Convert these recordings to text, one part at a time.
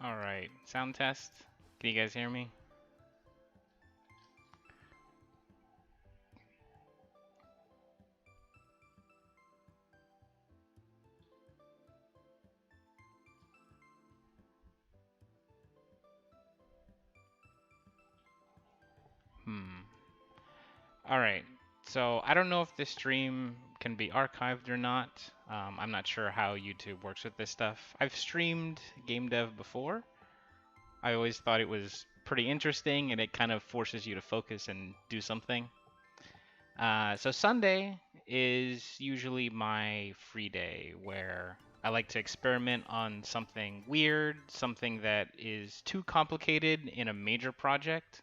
All right, sound test. Can you guys hear me? All right. So I don't know if this stream can be archived or not. I'm not sure how YouTube works with this stuff. I've streamed game dev before. I always thought it was pretty interesting and it kind of forces you to focus and do something. So Sunday is usually my free day where I like to experiment on something weird, something that is too complicated in a major project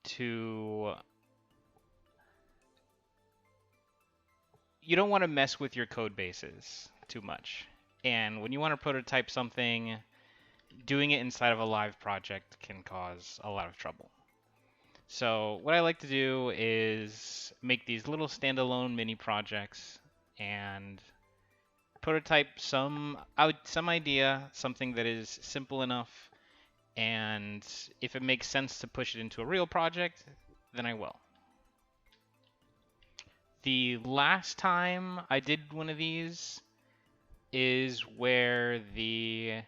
to you don't want to mess with your code bases too much. And when you want to prototype something, doing it inside of a live project can cause a lot of trouble. So what I like to do is make these little standalone mini projects and prototype some idea, something that is simple enough, and if it makes sense to push it into a real project, then I will. The last time I did one of these is where the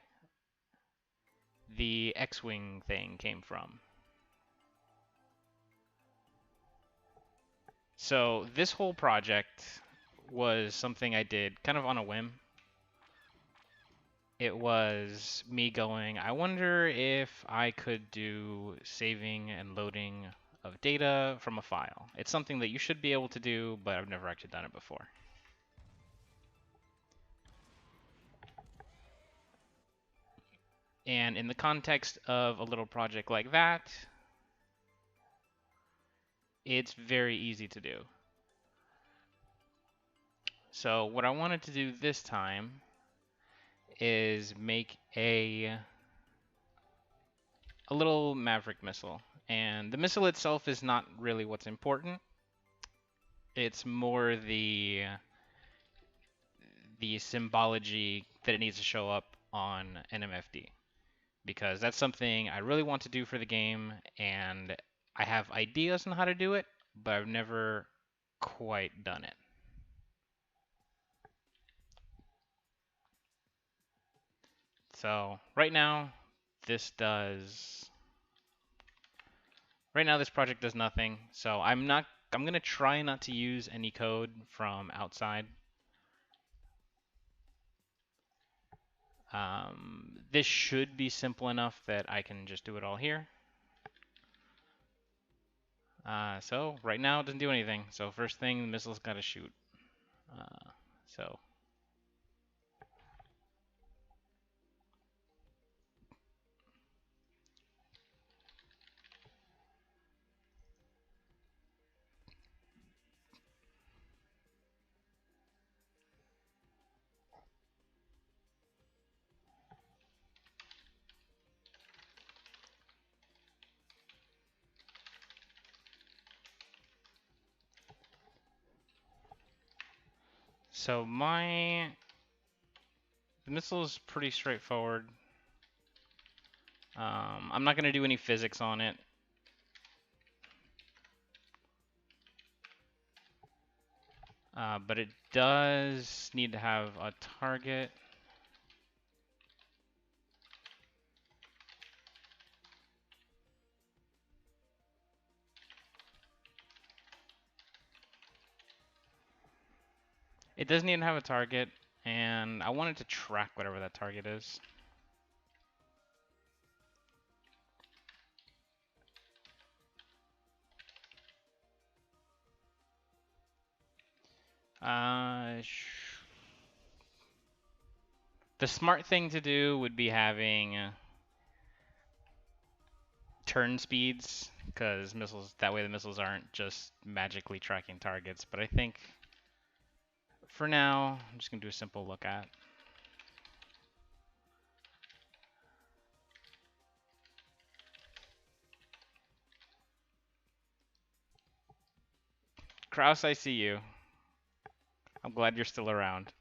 X-Wing thing came from. So this whole project was something I did kind of on a whim. It was me going, I wonder if I could do saving and loading of data from a file. It's something that you should be able to do, but I've never actually done it before. And in the context of a little project like that, it's very easy to do. So what I wanted to do this time is make a little Maverick missile. And the missile itself is not really what's important. It's more the symbology that it needs to show up on an MFD. Because that's something I really want to do for the game, and I have ideas on how to do it, but I've never quite done it. So right now, this project does nothing. So I'm gonna try not to use any code from outside. This should be simple enough that I can just do it all here. So right now it doesn't do anything. So first thing, the missile's got to shoot. So the missile is pretty straightforward. I'm not going to do any physics on it. But it does need to have a target. It does need to have a target, and I want it to track whatever that target is. The smart thing to do would be having turn speeds, because that way the missiles aren't just magically tracking targets. But I think for now, I'm just going to do a simple look at. Kraus, I see you. I'm glad you're still around.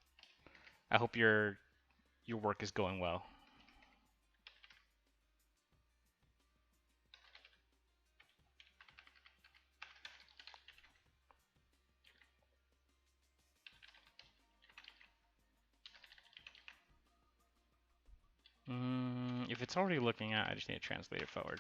I hope your work is going well. it's already looking at, I just need to translate it forward.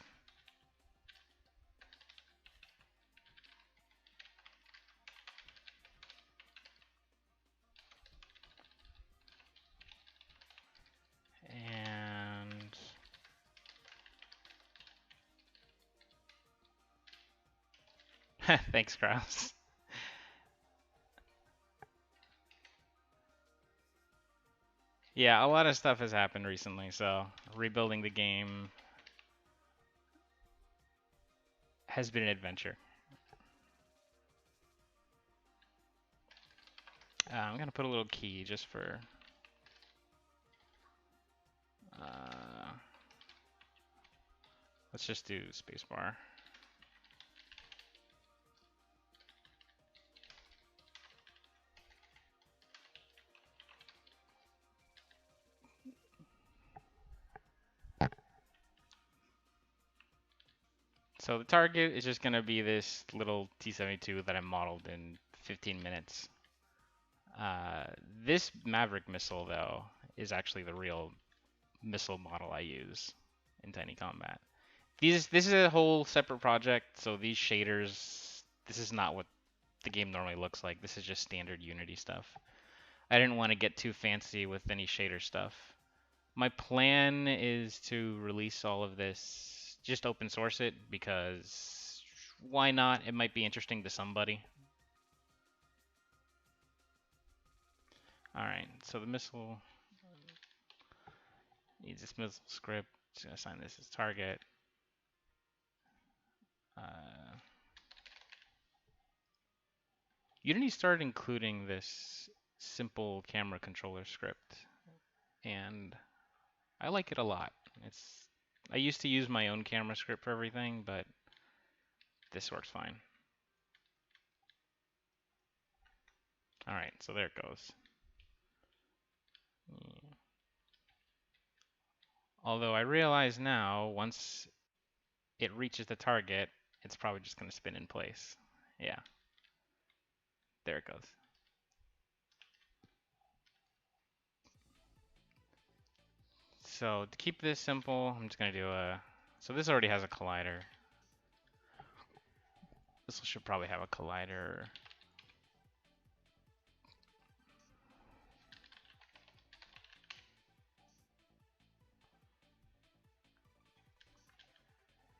And thanks, Kraus. Yeah, a lot of stuff has happened recently, so rebuilding the game has been an adventure. I'm gonna put a little key just for let's just do spacebar. So the target is just gonna be this little T-72 that I modeled in 15 minutes. This Maverick missile, though, is actually the real missile model I use in Tiny Combat. This is a whole separate project, so these shaders, this is not what the game normally looks like. This is just standard Unity stuff. I didn't want to get too fancy with any shader stuff. My plan is to release all of this, just open source it, because why not? It might be interesting to somebody. Alright, so the missile needs this missile script. Just gonna assign this as target. Unity started including this simple camera controller script, and I like it a lot. I used to use my own camera script for everything, but this works fine. Alright, so there it goes. Yeah. Although I realize now, once it reaches the target, it's probably just going to spin in place. Yeah. There it goes. So to keep this simple, I'm just going to do a... So this already has a collider. This should probably have a collider.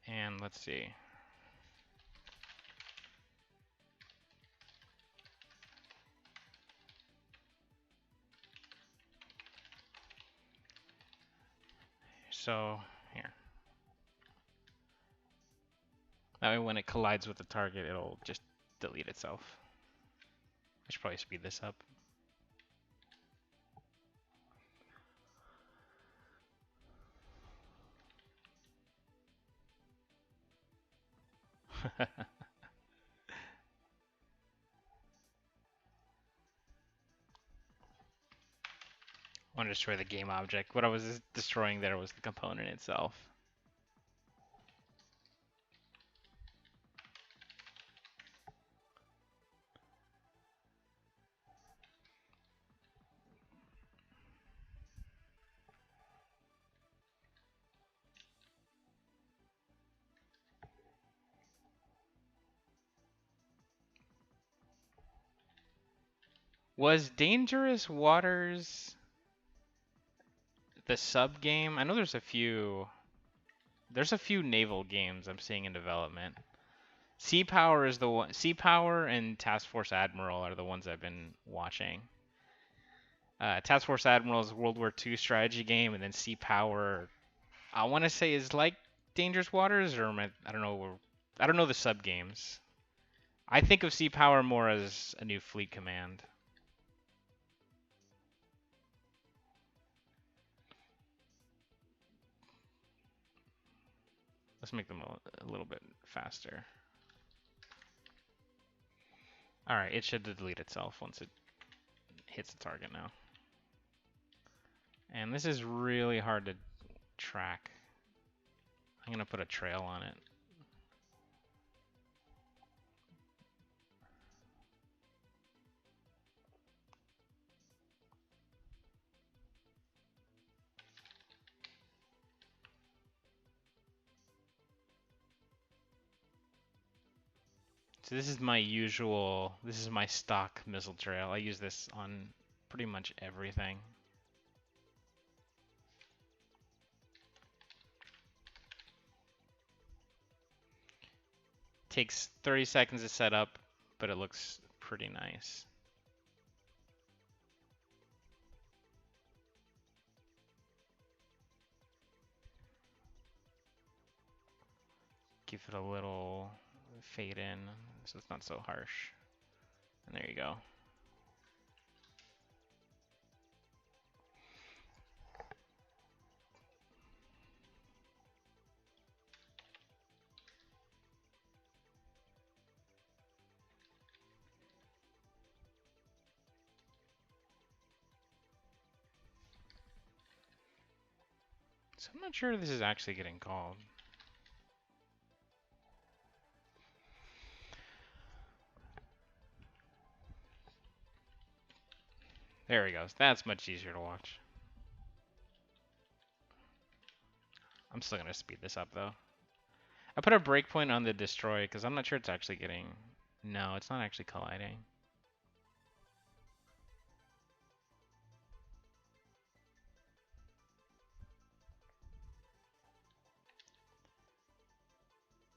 And let's see. So here. That way when it collides with the target, it'll just delete itself. I should probably speed this up. I want to destroy the game object. What I was destroying there was the component itself. Was Dangerous Waters the sub game? I know there's a few naval games I'm seeing in development. Sea Power is the one. Sea Power and Task Force Admiral are the ones I've been watching. Task Force Admiral is a World War II strategy game, and then Sea Power, I want to say, is like Dangerous Waters, or I don't know. I don't know the sub games. I think of Sea Power more as a new fleet command. Let's make them a little bit faster. Alright, it should delete itself once it hits the target now. And this is really hard to track. I'm going to put a trail on it. So this is my usual, this is my stock missile trail. I use this on pretty much everything. Takes 30 seconds to set up, but it looks pretty nice. Give it a little fade in so it's not so harsh. And there you go. So I'm not sure this is actually getting called. There he goes. That's much easier to watch. I'm still going to speed this up though. I put a breakpoint on the destroy because I'm not sure it's actually getting... No, it's not actually colliding.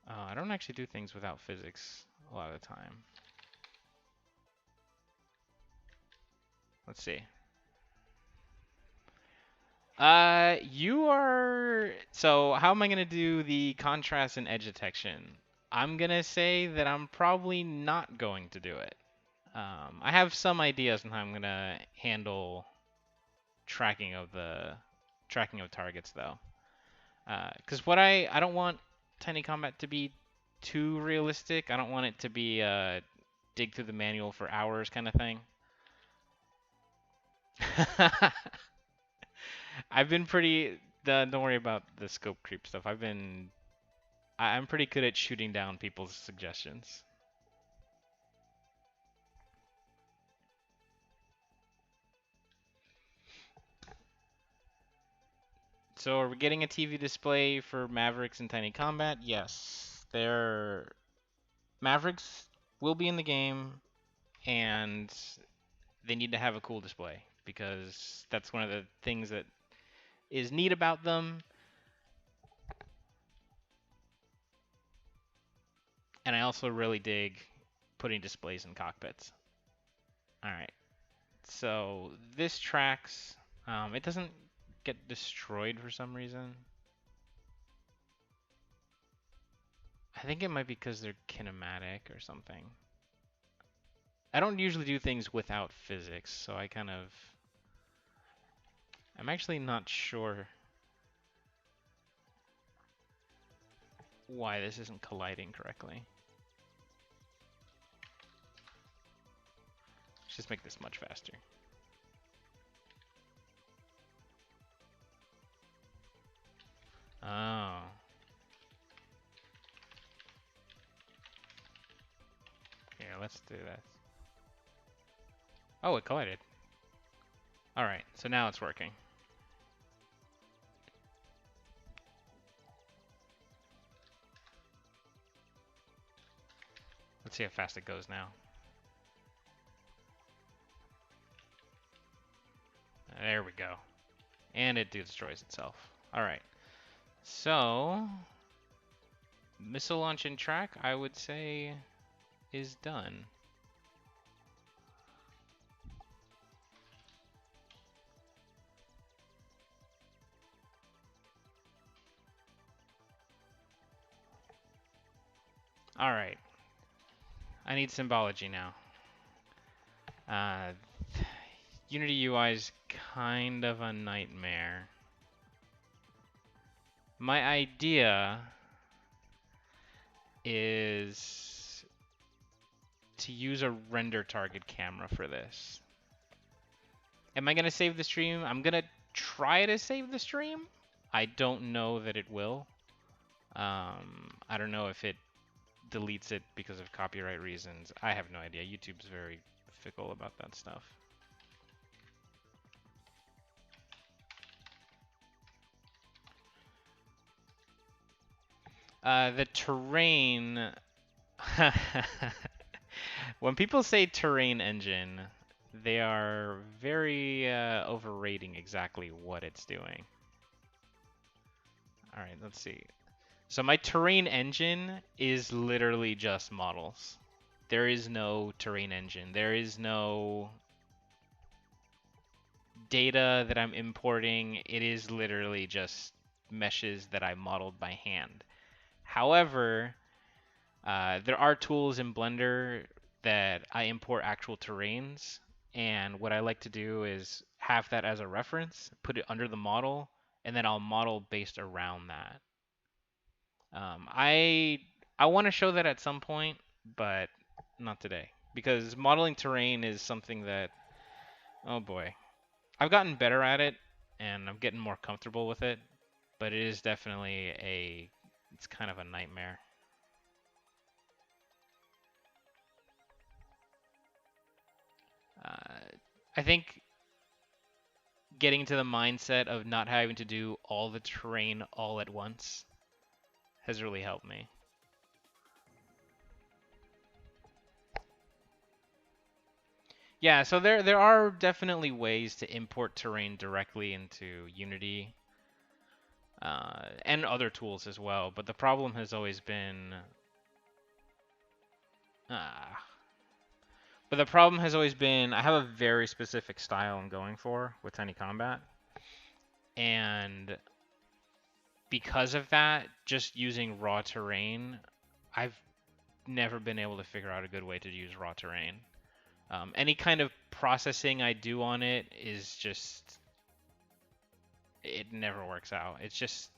I don't actually do things without physics a lot of the time. Let's see. You are... So how am I going to do the contrast and edge detection? I'm going to say that I'm probably not going to do it. I have some ideas on how I'm going to handle tracking of targets though. Because I don't want Tiny Combat to be too realistic. I don't want it to be dig through the manual for hours kind of thing. I've been pretty. Don't worry about the scope creep stuff. I'm pretty good at shooting down people's suggestions. So are we getting a TV display for Mavericks and Tiny Combat? Yes. Mavericks will be in the game, and they need to have a cool display because that's one of the things that is neat about them. And I also really dig putting displays in cockpits. All right. So this tracks. It doesn't get destroyed for some reason. I think it might be because they're kinematic or something. I don't usually do things without physics, so I'm actually not sure why this isn't colliding correctly. Let's just make this much faster. Oh. Here, let's do that. Oh, it collided. Alright, so now it's working. Let's see how fast it goes now. There we go. And it destroys itself. Alright. So, missile launch and track, I would say, is done. Alright. I need symbology now. Unity UI is kind of a nightmare. My idea is to use a render target camera for this. Am I going to save the stream? I'm going to try to save the stream. I don't know that it will. I don't know if it deletes it because of copyright reasons. I have no idea. YouTube's very fickle about that stuff. The terrain, When people say terrain engine, they are very overrating exactly what it's doing. All right, let's see. So my terrain engine is literally just models. There is no terrain engine. There is no data that I'm importing. It is literally just meshes that I modeled by hand. However, there are tools in Blender that I import actual terrains, and what I like to do is have that as a reference, put it under the model, and then I'll model based around that. I want to show that at some point, but not today because modeling terrain is something that, oh boy, I've gotten better at it and I'm getting more comfortable with it, but it is definitely it's kind of a nightmare. I think getting to the mindset of not having to do all the terrain all at once has really helped me. Yeah, so there are definitely ways to import terrain directly into Unity and other tools as well, but the problem has always been uh, I have a very specific style I'm going for with Tiny Combat, and because of that, just using raw terrain, I've never been able to figure out a good way to use raw terrain. Any kind of processing I do on it is just, it never works out. It's just,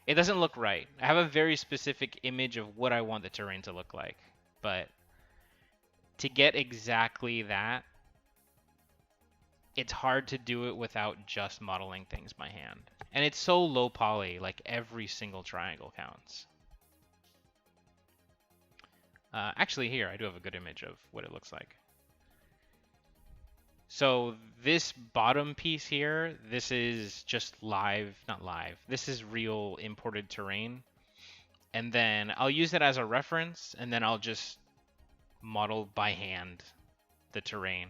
it doesn't look right. I have a very specific image of what I want the terrain to look like, but to get exactly that, it's hard to do it without just modeling things by hand. And it's so low poly, like every single triangle counts. Actually, here, I do have a good image of what it looks like. So this bottom piece here, this is just live, not live, this is real imported terrain. And then I'll use it as a reference, and then I'll just model by hand the terrain.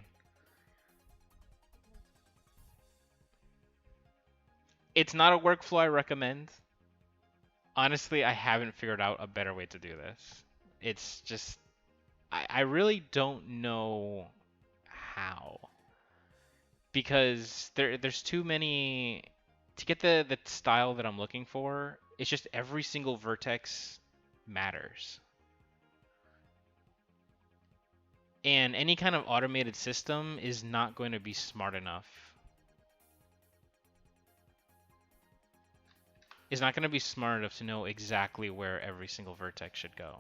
It's not a workflow I recommend. Honestly, I haven't figured out a better way to do this. It's just, I really don't know how. Because there's too many, to get the style that I'm looking for, it's just every single vertex matters. And any kind of automated system is not going to be smart enough. Is not going to be smart enough to know exactly where every single vertex should go.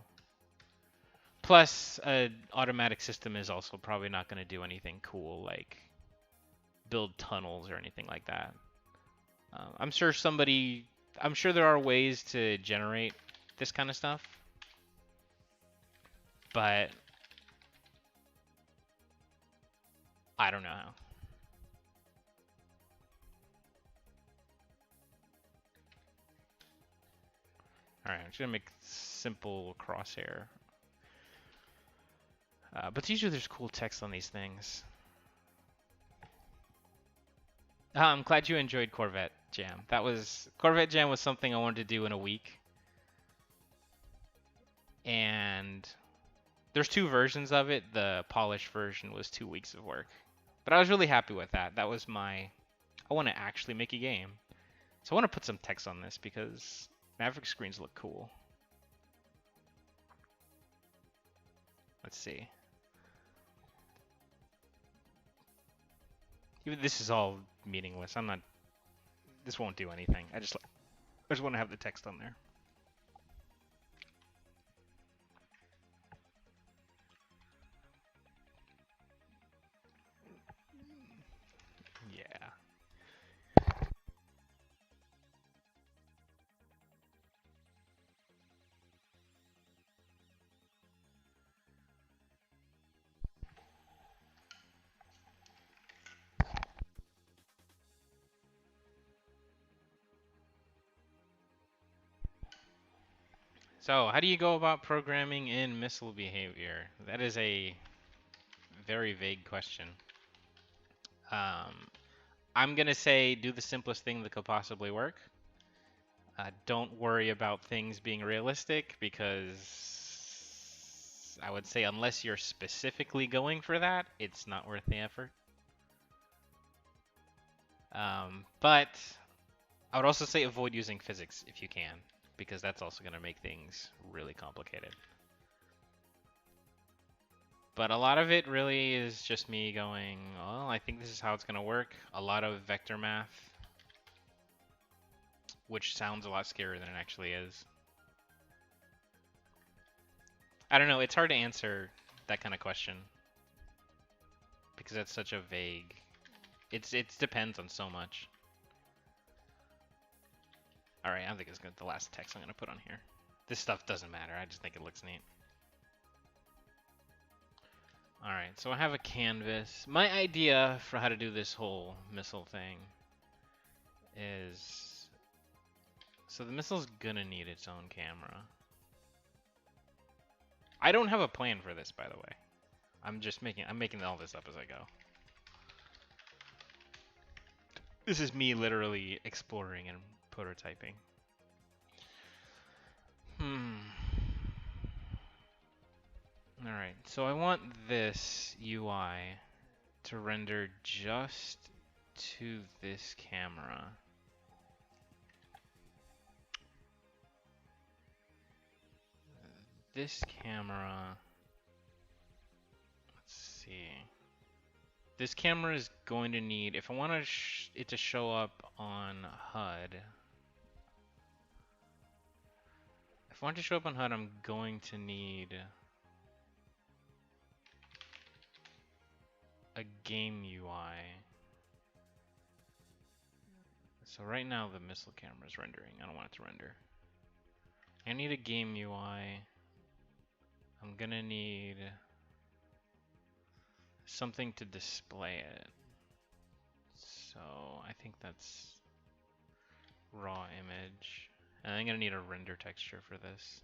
Plus, an automatic system is also probably not going to do anything cool like build tunnels or anything like that. I'm sure there are ways to generate this kind of stuff, but I don't know how. Alright, I'm just gonna make simple crosshair. But usually there's cool text on these things. I'm glad you enjoyed Corvette Jam. Corvette Jam was something I wanted to do in a week. And there's two versions of it. The polished version was 2 weeks of work. But I was really happy with that. That was I want to actually make a game. So I want to put some text on this because Maverick screens look cool. Let's see. Even this is all meaningless. This won't do anything. I just want to have the text on there. Yeah. So, how do you go about programming in missile behavior? That is a very vague question. Um, I'm gonna say do the simplest thing that could possibly work. Don't worry about things being realistic because I would say unless you're specifically going for that, it's not worth the effort. But I would also say avoid using physics if you can, because that's also going to make things really complicated. But a lot of it really is just me going, well, I think this is how it's going to work. A lot of vector math, which sounds a lot scarier than it actually is. I don't know, it's hard to answer that kind of question because it's such a vague. It depends on so much. All right, I think it's good. The last text I'm going to put on here. This stuff doesn't matter. I just think it looks neat. Alright, so I have a canvas. My idea for how to do this whole missile thing is... So the missile's gonna need its own camera. I don't have a plan for this, by the way. I'm making all this up as I go. This is me literally exploring and prototyping. Alright, so I want this UI to render just to this camera. This camera, let's see. This camera is going to need, if I want it to show up on HUD, if I want it to show up on HUD, I'm going to need a game UI. So right now the missile camera is rendering. I don't want it to render. I need a game UI. I'm gonna need something to display it. So I think that's raw image. And I'm gonna need a render texture for this.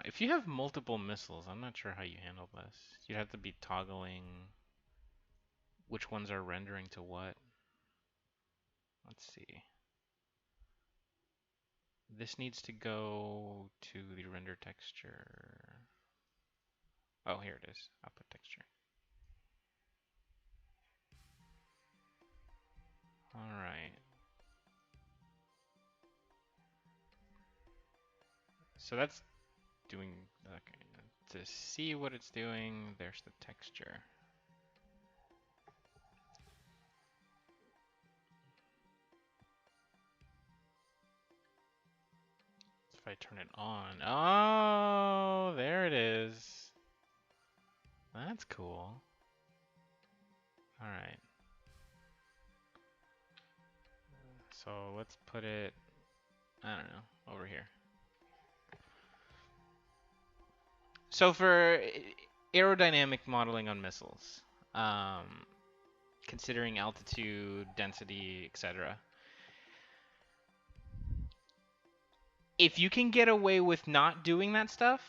If you have multiple missiles, I'm not sure how you handle this. You'd have to be toggling which ones are rendering to what. Let's see. This needs to go to the render texture. Oh, here it is. Output texture. Alright. So that's doing, okay. To see what it's doing, there's the texture. If I turn it on, oh, there it is. That's cool. Alright. So let's put it, I don't know, over here. So for aerodynamic modeling on missiles, considering altitude, density, etc. If you can get away with not doing that stuff,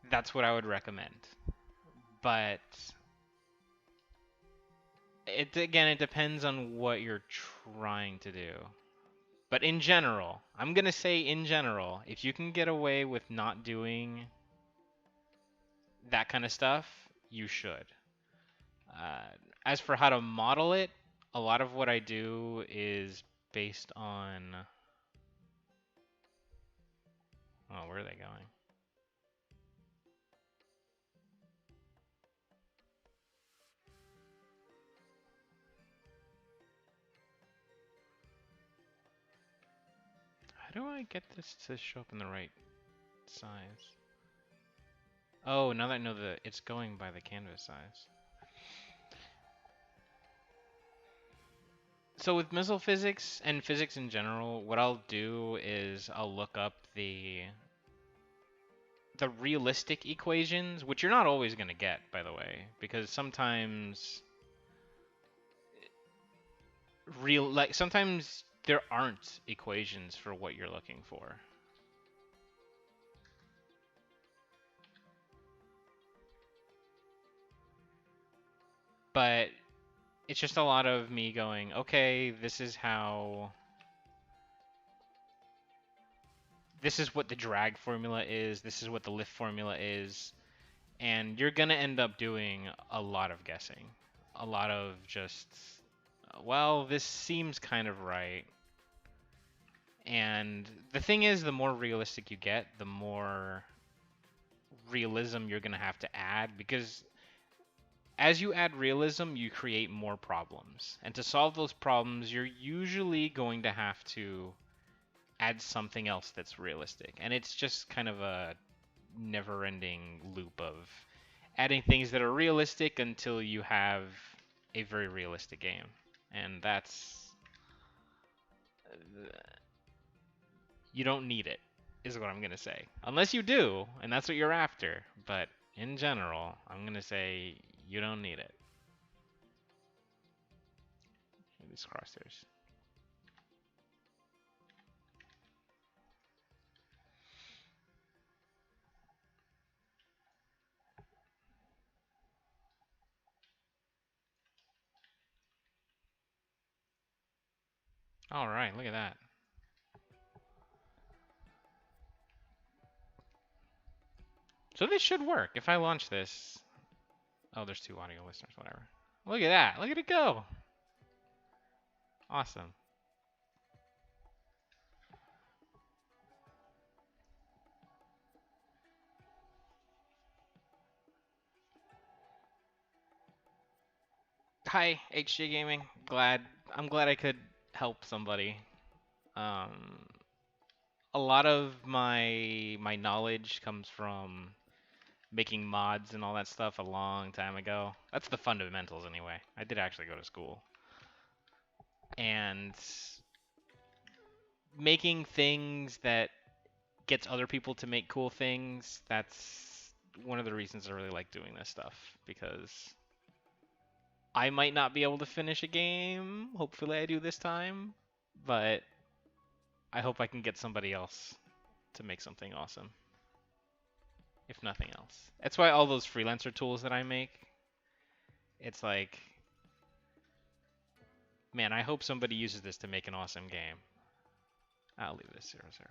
that's what I would recommend. But it depends on what you're trying to do. But in general, I'm gonna say in general, if you can get away with not doing that kind of stuff, you should. As for how to model it, a lot of what I do is based on... Oh, where are they going? How do I get this to show up in the right size? Oh, now that I know that it's going by the canvas size. So with missile physics and physics in general, what I'll do is I'll look up the the realistic equations, which you're not always going to get, by the way, because sometimes sometimes there aren't equations for what you're looking for. But it's just a lot of me going, okay, this is what the drag formula is, this is what the lift formula is, and you're gonna end up doing a lot of guessing. A lot of just, well, this seems kind of right. And the thing is, the more realistic you get, the more realism you're gonna have to add, because as you add realism, you create more problems. And to solve those problems, you're usually going to have to add something else that's realistic. And it's just kind of a never-ending loop of adding things that are realistic until you have a very realistic game. And you don't need it, is what I'm going to say. Unless you do, and that's what you're after. But in general, I'm going to say you don't need it. These crosshairs. All right, look at that. So this should work if I launch this. Oh, there's 2 audio listeners, whatever. Look at that. Look at it go. Awesome. Hi, HJ Gaming. I'm glad I could help somebody. A lot of my knowledge comes from making mods and all that stuff a long time ago. That's the fundamentals anyway. I did actually go to school. And making things that gets other people to make cool things, that's one of the reasons I really like doing this stuff, because I might not be able to finish a game. Hopefully I do this time, but I hope I can get somebody else to make something awesome, if nothing else. That's why all those freelancer tools that I make, it's like, man, I hope somebody uses this to make an awesome game. I'll leave this 0-0.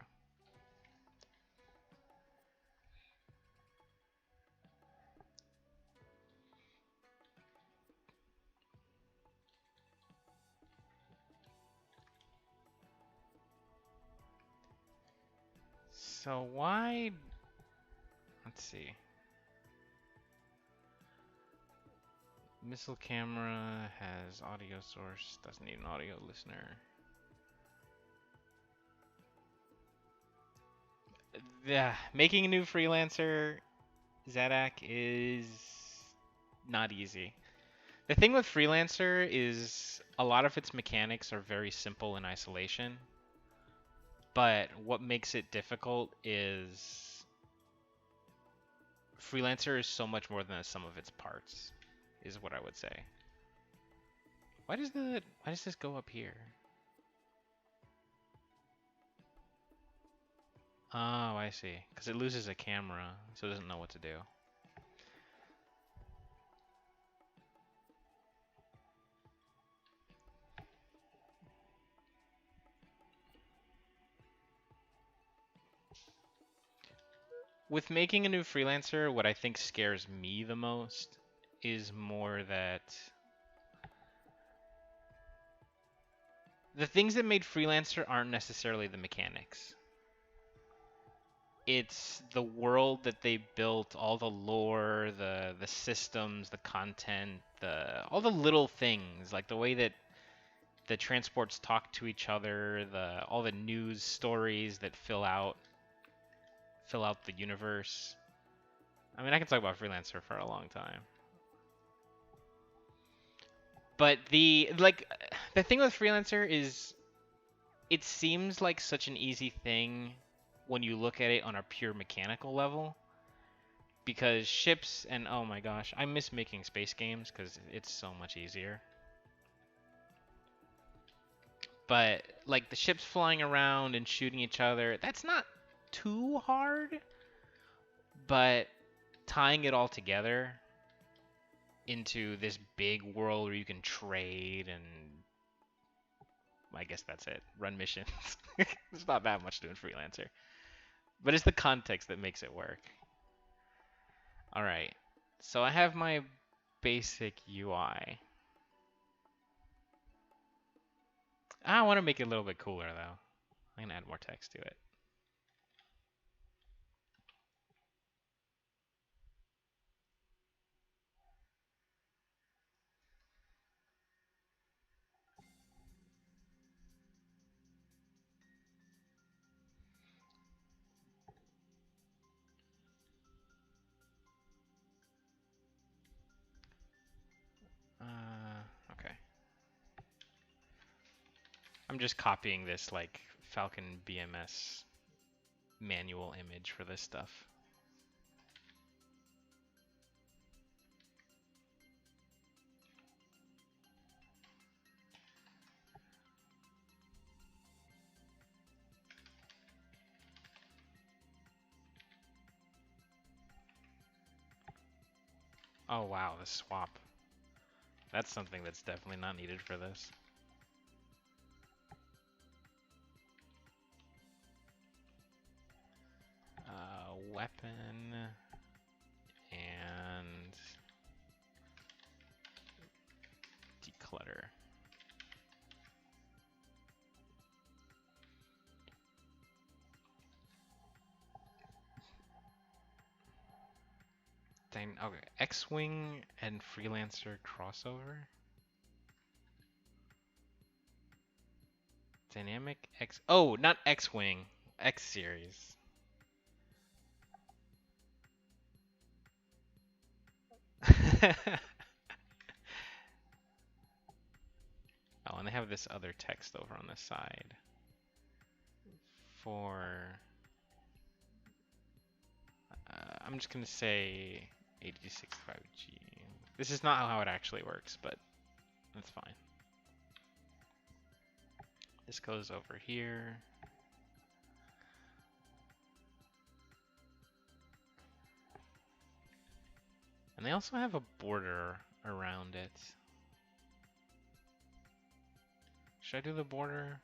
So why, let's see. Missile camera has audio source, doesn't need an audio listener. Yeah, making a new freelancer, Zadak, is not easy. The thing with freelancer is a lot of its mechanics are very simple in isolation, but what makes it difficult is freelancer is so much more than the sum of its parts, is what I would say. Why does this go up here? Oh, I see. Because it loses a camera, so it doesn't know what to do. With making a new freelancer, what I think scares me the most is more that the things that made freelancer aren't necessarily the mechanics. It's the world that they built, all the lore, the systems, the content, all the little things, like the way that the transports talk to each other, all the news stories that fill out the universe. I mean, I can talk about freelancer for a long time. But the thing with freelancer is it seems like such an easy thing when you look at it on a pure mechanical level. because ships and oh my gosh, I miss making space games because it's so much easier. But like the ships flying around and shooting each other, that's not too hard. But tying it all together into this big world where you can trade and I guess that's it. Run missions. There's not that much doing freelancer. But it's the context that makes it work. Alright. So I have my basic UI. I want to make it a little bit cooler though. I'm going to add more text to it. Okay. I'm just copying this like Falcon BMS manual image for this stuff. Oh wow, the swap. That's something that's definitely not needed for this. Weapon and declutter. Okay, X-Wing and Freelancer crossover. Dynamic X. Oh, not X-Wing. X series. Oh, and they have this other text over on the side for. I'm just gonna say 8065G. This is not how it actually works, but that's fine. This goes over here. And they also have a border around it. Should I do the border?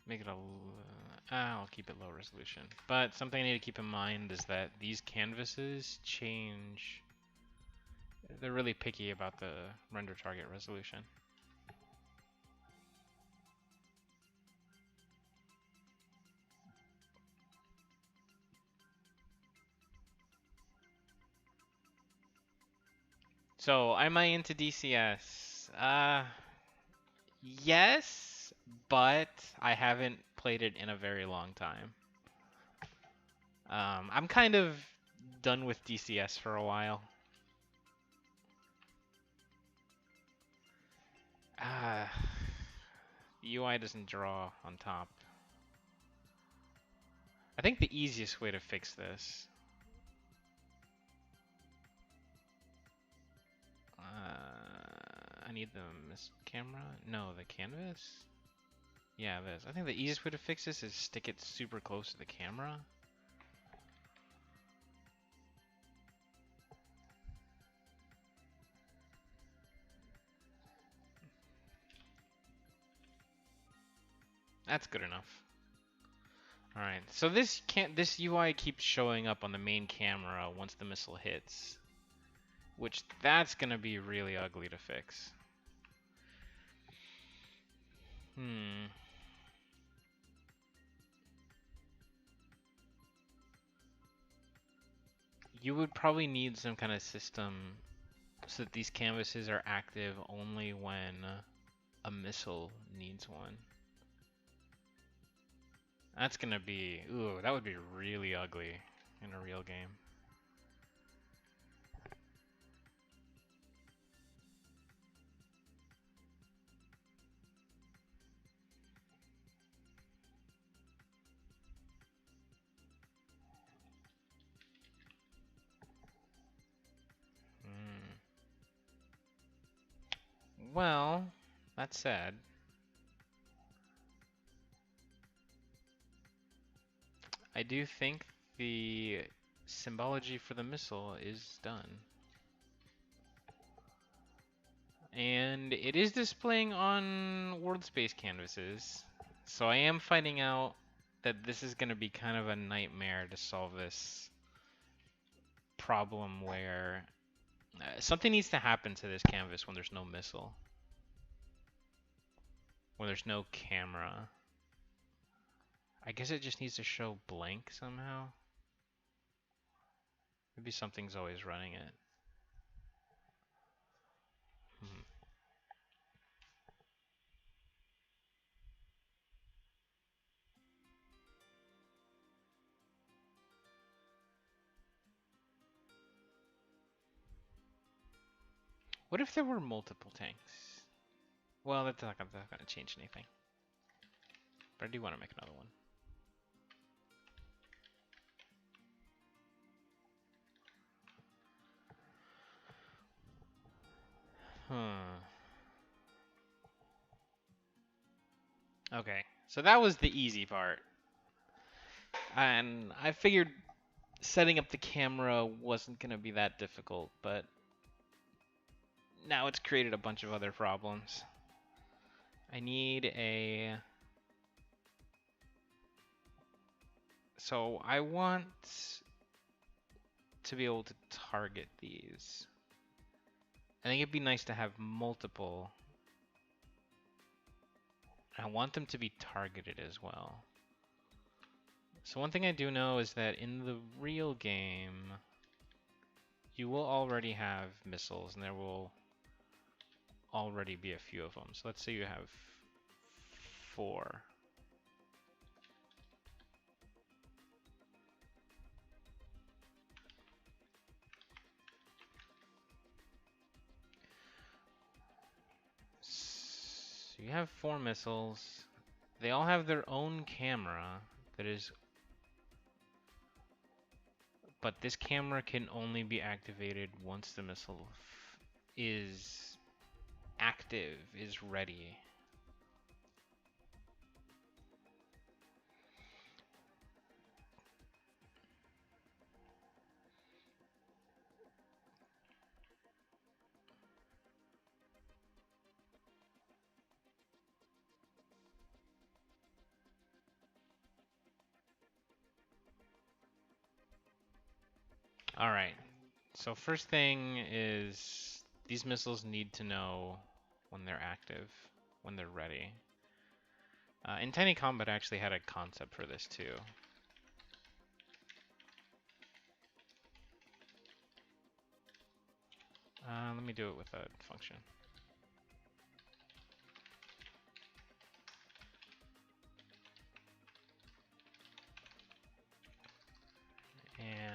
Make it a... I'll keep it low resolution. But something I need to keep in mind is that these canvases change. They're really picky about the render target resolution. So, am I into DCS? Yes, but I haven't played it in a very long time. I'm kind of done with DCS for a while. The UI doesn't draw on top. I think the easiest way to fix this. I need the camera. No, the canvas. Yeah, this. I think the easiest way to fix this is stick it super close to the camera. That's good enough. All right. So this UI keeps showing up on the main camera once the missile hits, which that's gonna be really ugly to fix. You would probably need some kind of system so that these canvases are active only when a missile needs one. That's gonna be, ooh, that would be really ugly in a real game. Well, that said, I do think the symbology for the missile is done. And it is displaying on world space canvases. So I am finding out that this is going to be kind of a nightmare to solve this problem where something needs to happen to this canvas when there's no missile. When there's no camera. I guess it just needs to show blank somehow. Maybe something's always running it. Hmm. What if there were multiple tanks? Well, that's not gonna change anything. But I do want to make another one. Okay, so that was the easy part. And I figured setting up the camera wasn't going to be that difficult, but now it's created a bunch of other problems. I need a... So I want to be able to target these. I think it'd be nice to have multiple. I want them to be targeted as well. So one thing I do know is that in the real game, you will already have missiles, and there will already be a few of them. So let's say you have 4. So you have 4 missiles. They all have their own camera that is... But this camera can only be activated once the missile is active, is ready. Alright, so first thing is these missiles need to know when they're active, when they're ready. In Tiny Combat I actually had a concept for this too. Let me do it with a function. And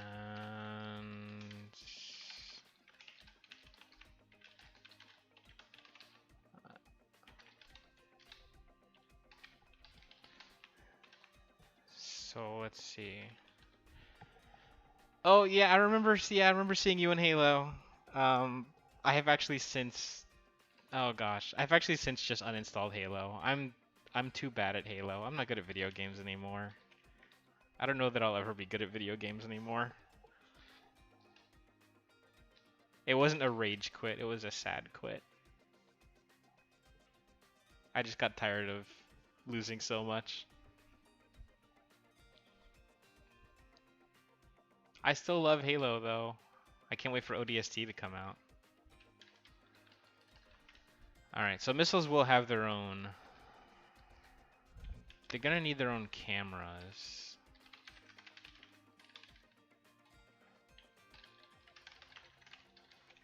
so let's see. Oh yeah, I remember. Yeah, I remember seeing you in Halo. I have actually since. Oh gosh, I've actually since just uninstalled Halo. I'm too bad at Halo. I'm not good at video games anymore. I don't know that I'll ever be good at video games anymore. It wasn't a rage quit. It was a sad quit. I just got tired of losing so much. I still love Halo though. I can't wait for ODST to come out. Alright, so missiles will have their own. They're gonna need their own cameras.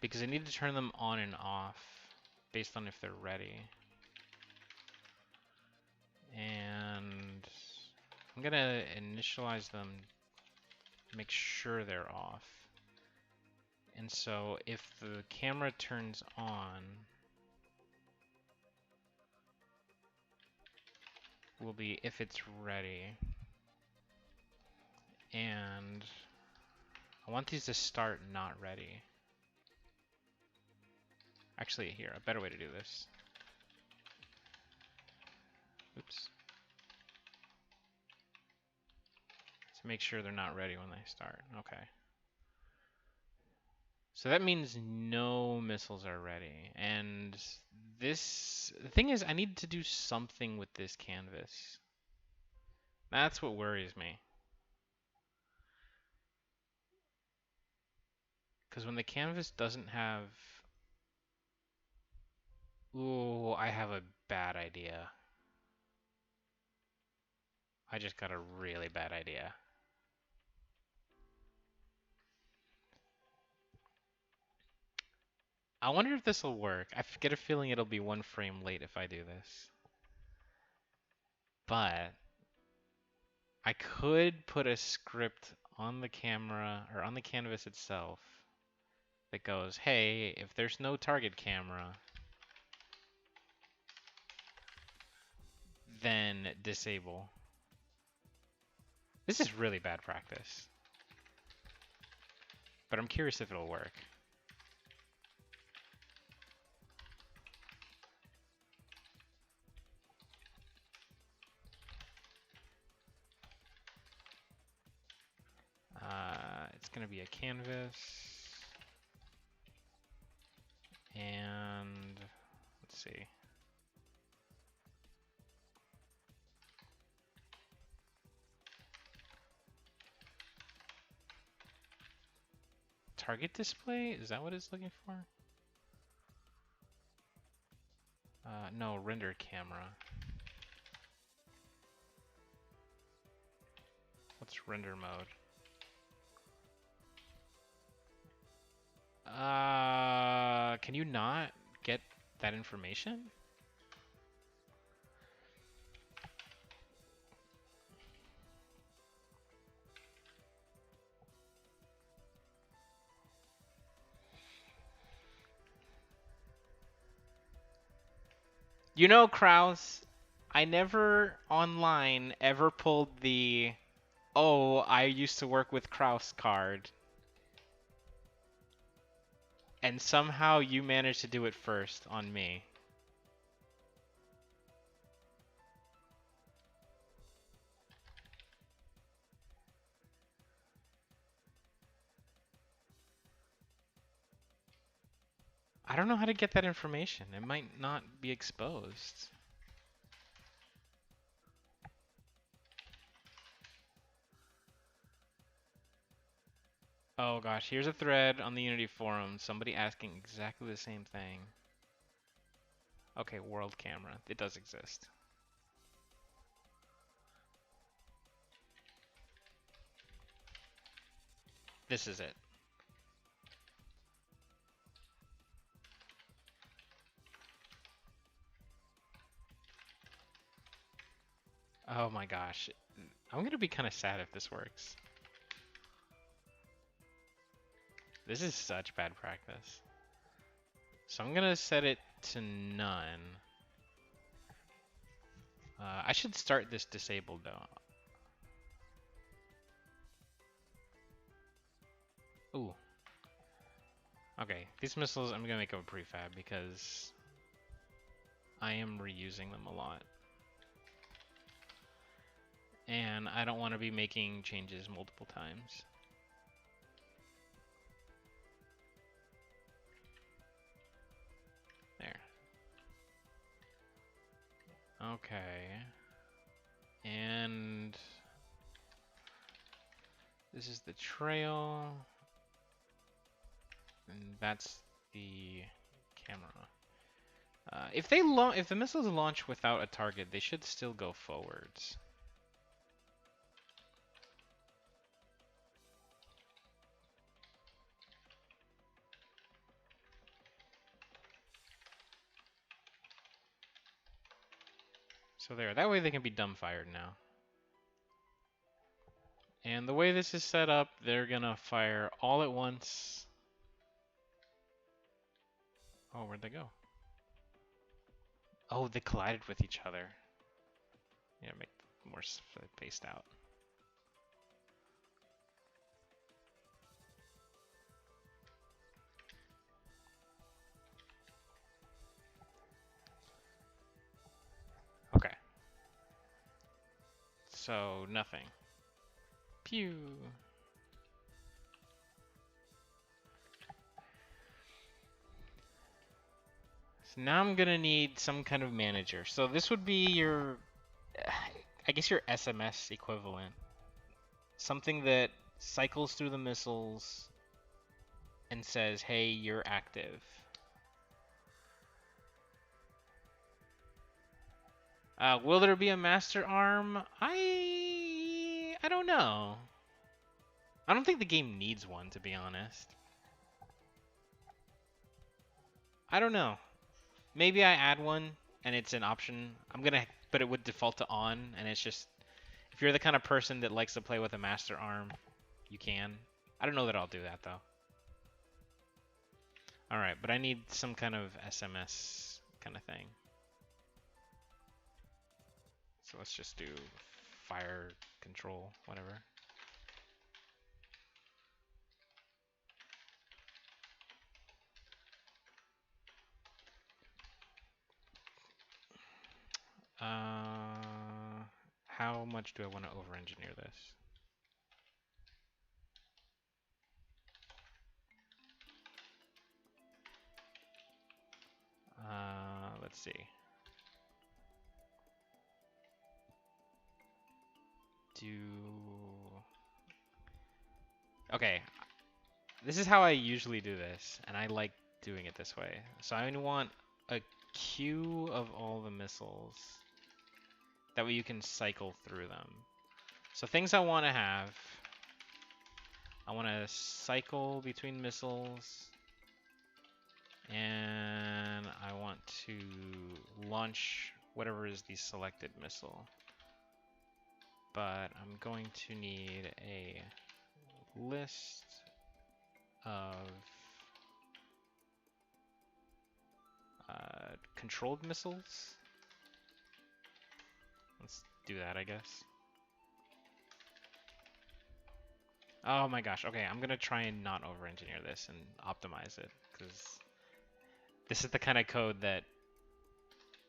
Because I need to turn them on and off based on if they're ready. And I'm gonna initialize them, make sure they're off. And so if the camera turns on, will be if it's ready. And I want these to start not ready. Actually, here, a better way to do this. Oops. To make sure they're not ready when they start. Okay. So that means no missiles are ready. And this, the thing is, I need to do something with this canvas. That's what worries me. Because when the canvas doesn't have... Ooh, I have a bad idea. I just got a really bad idea. I wonder if this will work. I get a feeling it'll be one frame late if I do this. But I could put a script on the camera or on the canvas itself that goes, hey, if there's no target camera, then disable. This is really bad practice. But I'm curious if it'll work. It's going to be a canvas. And let's see. Target display? Is that what it's looking for? No, render camera. What's render mode? Can you not get that information? You know, Kraus, I never online ever pulled the, oh, I used to work with Kraus card. And somehow you managed to do it first on me. I don't know how to get that information. It might not be exposed. Oh gosh, here's a thread on the Unity forum. Somebody asking exactly the same thing. Okay, world camera. It does exist. This is it. Oh my gosh. I'm gonna be kind of sad if this works. This is such bad practice. So I'm gonna set it to none. I should start this disabled though. Ooh. Okay, these missiles I'm gonna make them a prefab because I am reusing them a lot. And I don't want to be making changes multiple times. There. Okay. And this is the trail. And that's the camera. If the missiles launch without a target, they should still go forwards. So there, that way they can be dumbfired now. And the way this is set up, they're gonna fire all at once. Oh, where'd they go? Oh, they collided with each other. Yeah, make them more spaced out. So nothing. Pew. So now I'm gonna need some kind of manager. So this would be your, I guess your SMS equivalent. Something that cycles through the missiles and says, hey, you're active. Will there be a master arm? I don't know. I don't think the game needs one, to be honest. I don't know. Maybe I add one and it's an option. But it would default to on, and it's just, if you're the kind of person that likes to play with a master arm, you can. I don't know that I'll do that though. Alright, but I need some kind of SMS kind of thing. So let's just do fire control, whatever. How much do I want to over-engineer this? Let's see. Okay, this is how I usually do this, and I like doing it this way. So I want a queue of all the missiles. That way you can cycle through them. So things I want to have. I want to cycle between missiles. And I want to launch whatever is the selected missile. But I'm going to need a list of controlled missiles. Let's do that, I guess. Oh my gosh, okay, I'm gonna try and not over-engineer this and optimize it, because this is the kind of code that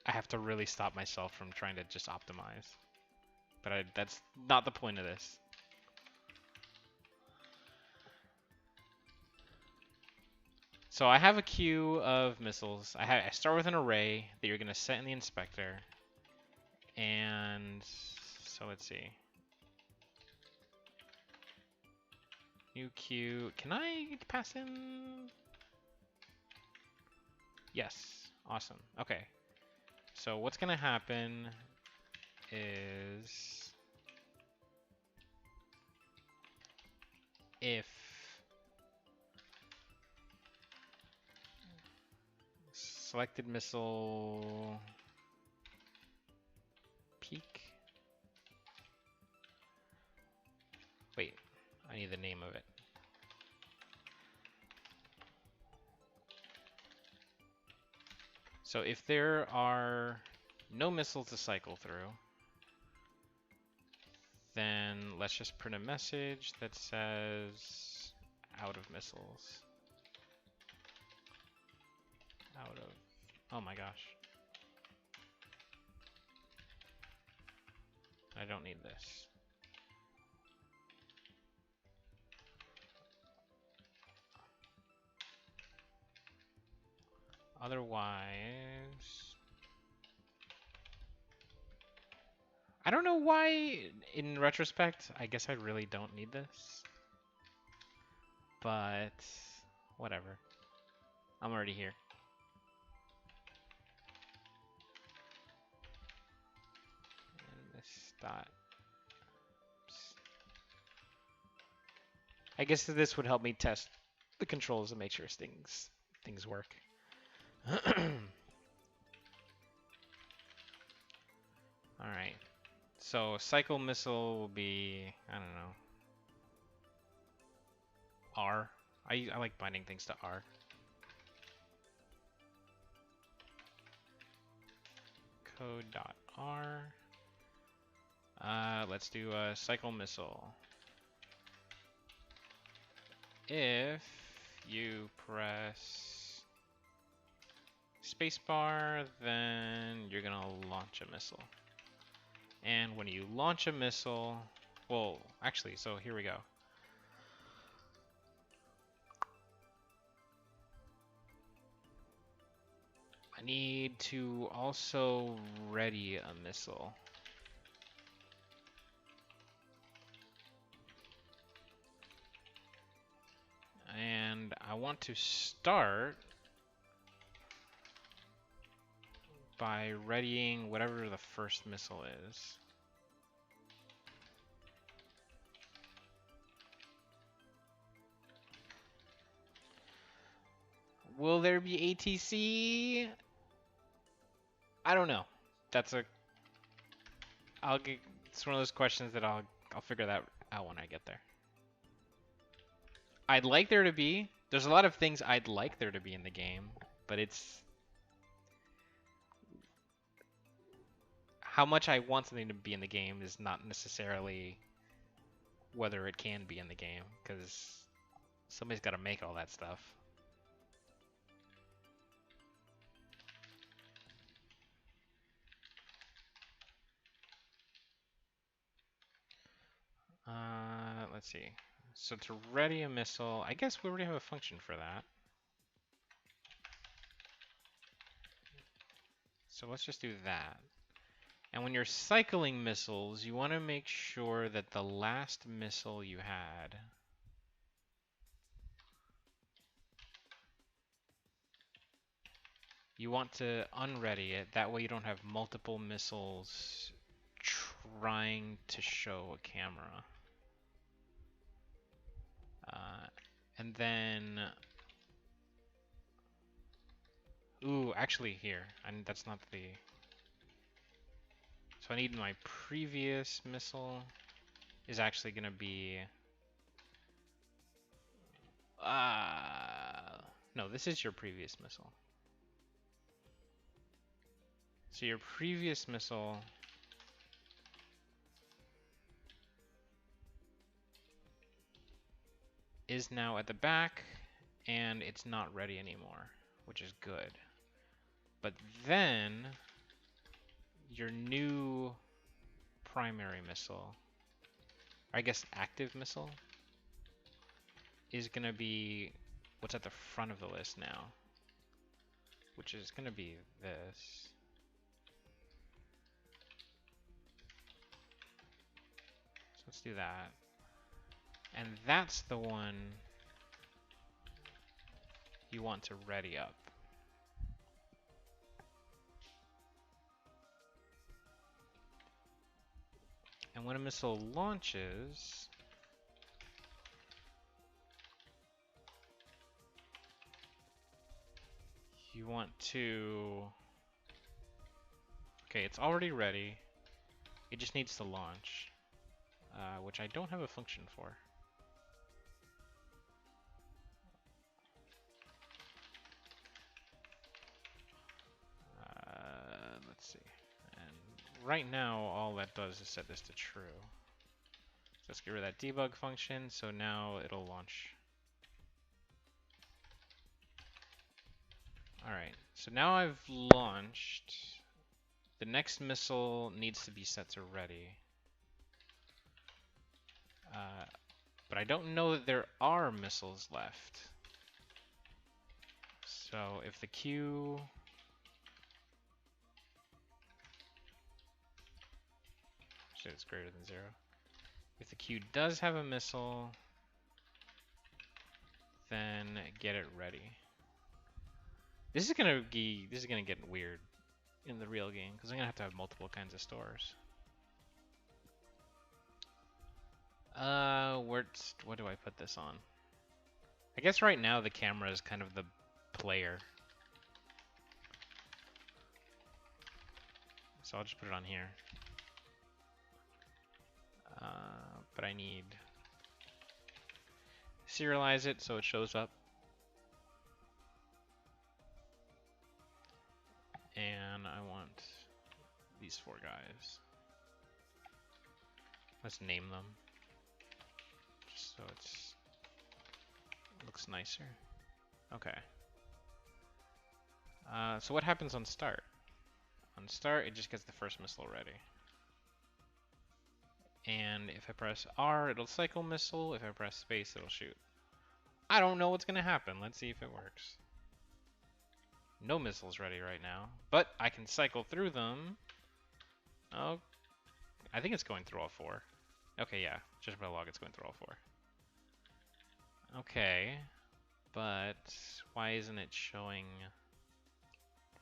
I have to really stop myself from trying to just optimize. But that's not the point of this. So I have a queue of missiles. I start with an array that you're gonna set in the inspector. And so let's see. New queue. Can I pass in? Yes. Awesome. Okay. So what's gonna happen is if selected missile peak. Wait, I need the name of it. So if there are no missiles to cycle through, then let's just print a message that says out of missiles. Out of, oh my gosh. I don't need this. Otherwise, I don't know why, in retrospect, I guess I really don't need this. But, whatever. I'm already here. And this dot. Oops. I guess this would help me test the controls and make sure things work. Alright. So cycle missile will be, I don't know, R. I like binding things to R. Code.R. Let's do a cycle missile. If you press spacebar, then you're gonna launch a missile. And when you launch a missile, well, actually, so here we go. I need to also ready a missile. And I want to start by readying whatever the first missile is. Will there be ATC? I don't know. That's a it's one of those questions that I'll figure that out when I get there. I'd like there to be. There's a lot of things I'd like there to be in the game, but it's how much I want something to be in the game is not necessarily whether it can be in the game, because somebody's got to make all that stuff. Let's see. So to ready a missile, I guess we already have a function for that. So let's just do that. And when you're cycling missiles, you want to make sure that the last missile you had you want to unready it. That way you don't have multiple missiles trying to show a camera. And then, ooh, actually here, and that's not the. So I need my previous missile is actually gonna be. No, this is your previous missile. So your previous missile is now at the back, and it's not ready anymore, which is good. But then your new primary missile, or I guess active missile, is gonna be what's at the front of the list now, which is gonna be this. So let's do that. And that's the one you want to ready up. And when a missile launches, you want to... Okay, it's already ready. It just needs to launch, which I don't have a function for. Let's see. And right now, all that does is set this to true. So let's get rid of that debug function. So now it'll launch. Alright, so now I've launched. The next missile needs to be set to ready. But I don't know that there are missiles left. So if the Q... Shit, it's greater than 0. If the Q does have a missile, then get it ready. This is gonna get weird in the real game, because I'm gonna have to have multiple kinds of stores. What do I put this on? I guess right now the camera is kind of the player. So I'll just put it on here. But I need serialize it so it shows up. And I want these 4 guys. Let's name them. Just so it looks nicer. Okay. So what happens on start? On start, it just gets the first missile ready. And if I press R, it'll cycle missile. If I press space, it'll shoot. I don't know what's gonna happen. Let's see if it works. No missiles ready right now, but I can cycle through them. Oh, I think it's going through all 4. Okay, yeah, just by log, it's going through all 4. Okay, but why isn't it showing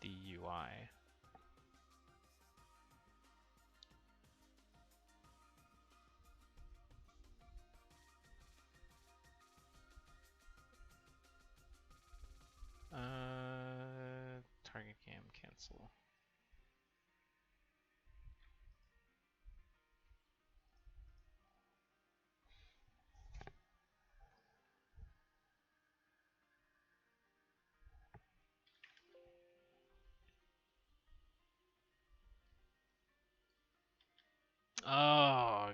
the UI? Target cam cancel. Oh,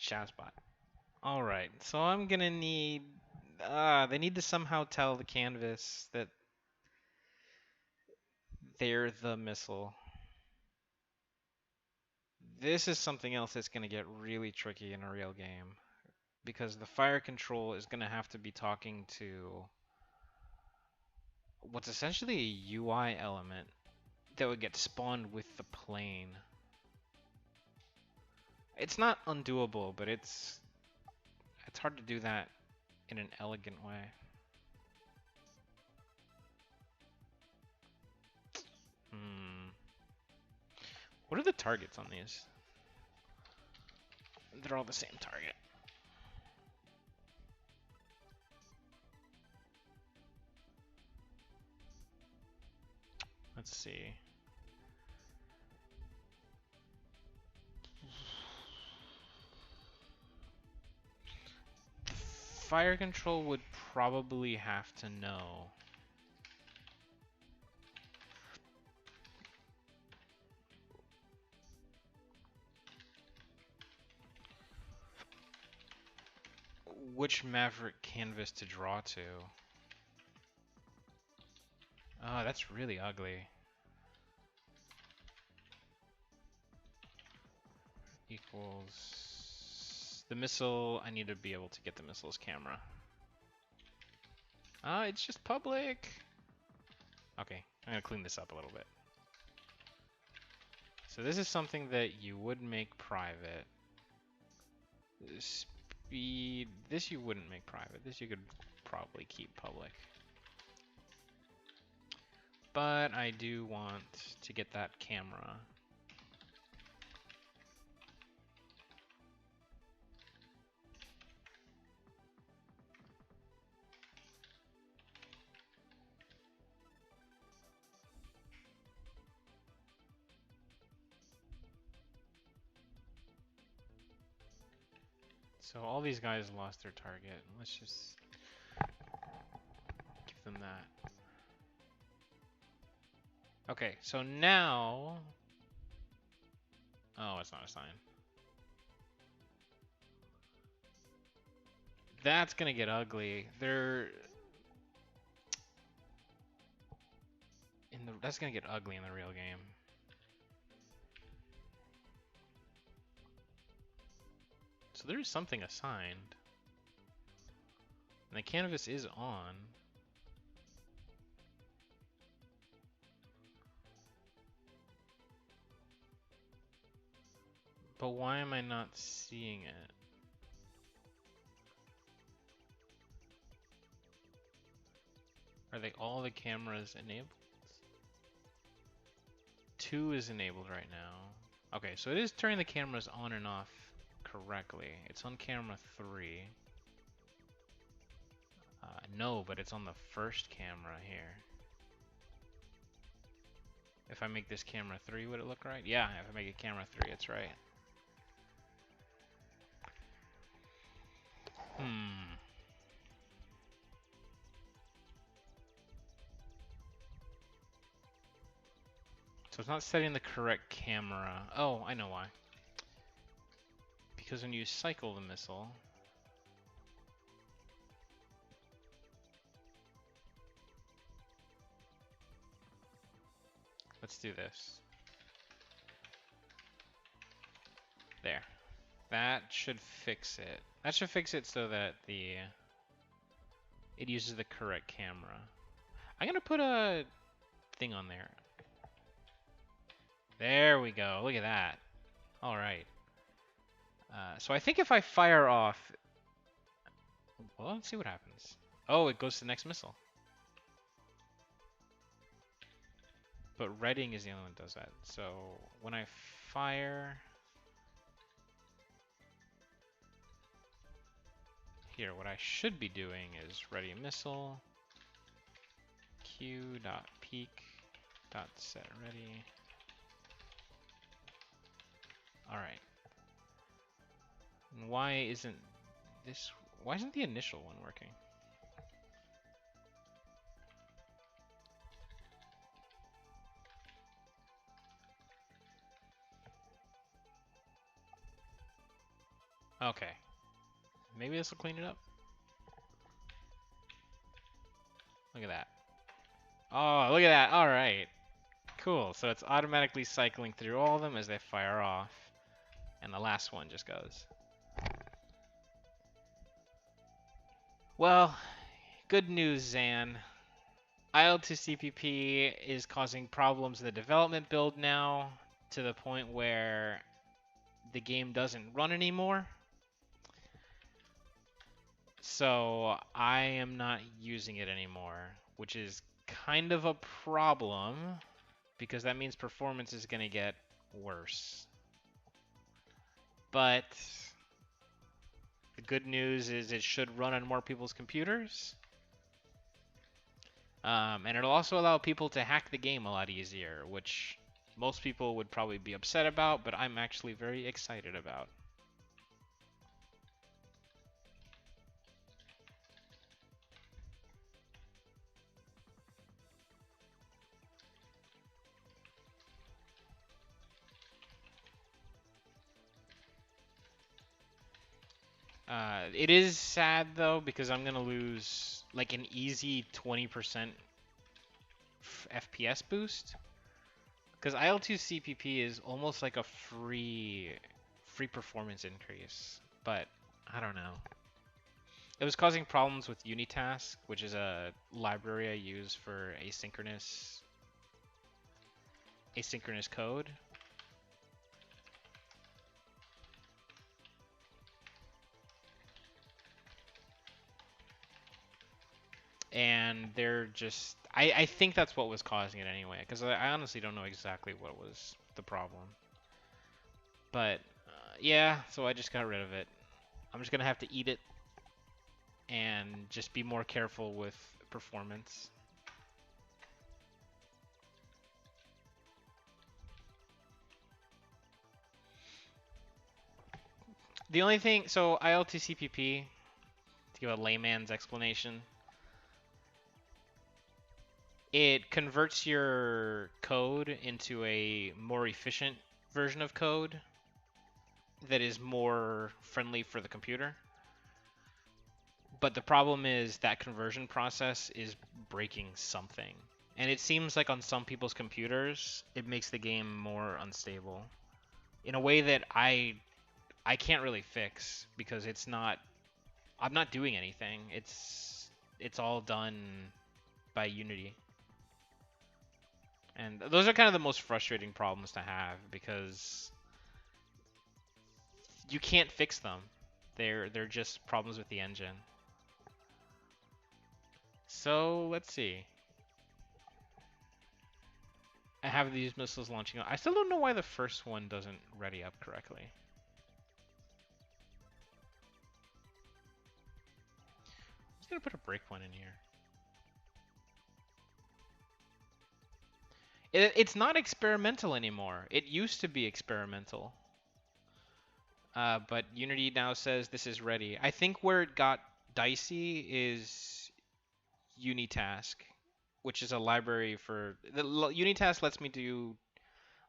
Shazbot. All right, so I'm gonna need. They need to somehow tell the canvas that they're the missile. This is something else that's gonna get really tricky in a real game, because the fire control is gonna have to be talking to what's essentially a UI element that would get spawned with the plane. It's not undoable, but it's hard to do that in an elegant way. What are the targets on these? They're all the same target. Let's see. Fire control would probably have to know. Which Maverick canvas to draw to. Oh, that's really ugly. Equals the missile. I need to be able to get the missile's camera. Ah, it's just public. Okay, I'm gonna clean this up a little bit. So this is something that you would make private. Speed, this you wouldn't make private. This you could probably keep public. But I do want to get that camera. So all these guys lost their target. Let's just give them that. Okay, so now... Oh, it's not a sign. That's gonna get ugly. That's gonna get ugly in the real game. So there's something assigned. And the canvas is on. But why am I not seeing it? Are they all the cameras enabled? 2 is enabled right now. Okay, so it is turning the cameras on and off correctly. It's on camera 3. No, but it's on the first camera here. If I make this camera 3, would it look right? Yeah, if I make it camera 3, it's right. So it's not setting the correct camera. Oh, I know why. Because when you cycle the missile, let's do this. There. That should fix it. That should fix it so that it uses the correct camera. I'm gonna put a thing on there. There we go. Look at that. All right. So I think if I fire off, well, let's see what happens. Oh, it goes to the next missile. But reading is the only one that does that. So when I fire, here, what I should be doing is ready missile, q.peak.set ready. All right. And why isn't the initial one working? Okay. Maybe this will clean it up. Look at that. Oh, look at that. All right. Cool. So it's automatically cycling through all of them as they fire off. And the last one just goes. Well, good news, Zan. IL2CPP is causing problems in the development build now to the point where the game doesn't run anymore. So I am not using it anymore, which is kind of a problem because that means performance is going to get worse. But the good news is it should run on more people's computers. And it'll also allow people to hack the game a lot easier, which most people would probably be upset about, but I'm actually very excited about. It is sad though because I'm gonna lose like an easy 20% FPS boost. Because IL2 CPP is almost like a free performance increase, but I don't know. It was causing problems with Unitask, which is a library I use for asynchronous code. And they're just, I think that's what was causing it anyway, because I honestly don't know exactly what was the problem. But yeah, so I just got rid of it. I'm just gonna have to eat it and just be more careful with performance. The only thing, so IL2CPP, to give a layman's explanation, it converts your code into a more efficient version of code that is more friendly for the computer. But the problem is that conversion process is breaking something. And it seems like on some people's computers, it makes the game more unstable in a way that I can't really fix because I'm not doing anything. It's all done by Unity. And those are kind of the most frustrating problems to have because you can't fix them. They're just problems with the engine. So let's see. I have these missiles launching. I still don't know why the first one doesn't ready up correctly. I'm just gonna put a breakpoint in here. It's not experimental anymore. It used to be experimental. But Unity now says this is ready. I think where it got dicey is Unitask, which is a library for... Unitask lets me do...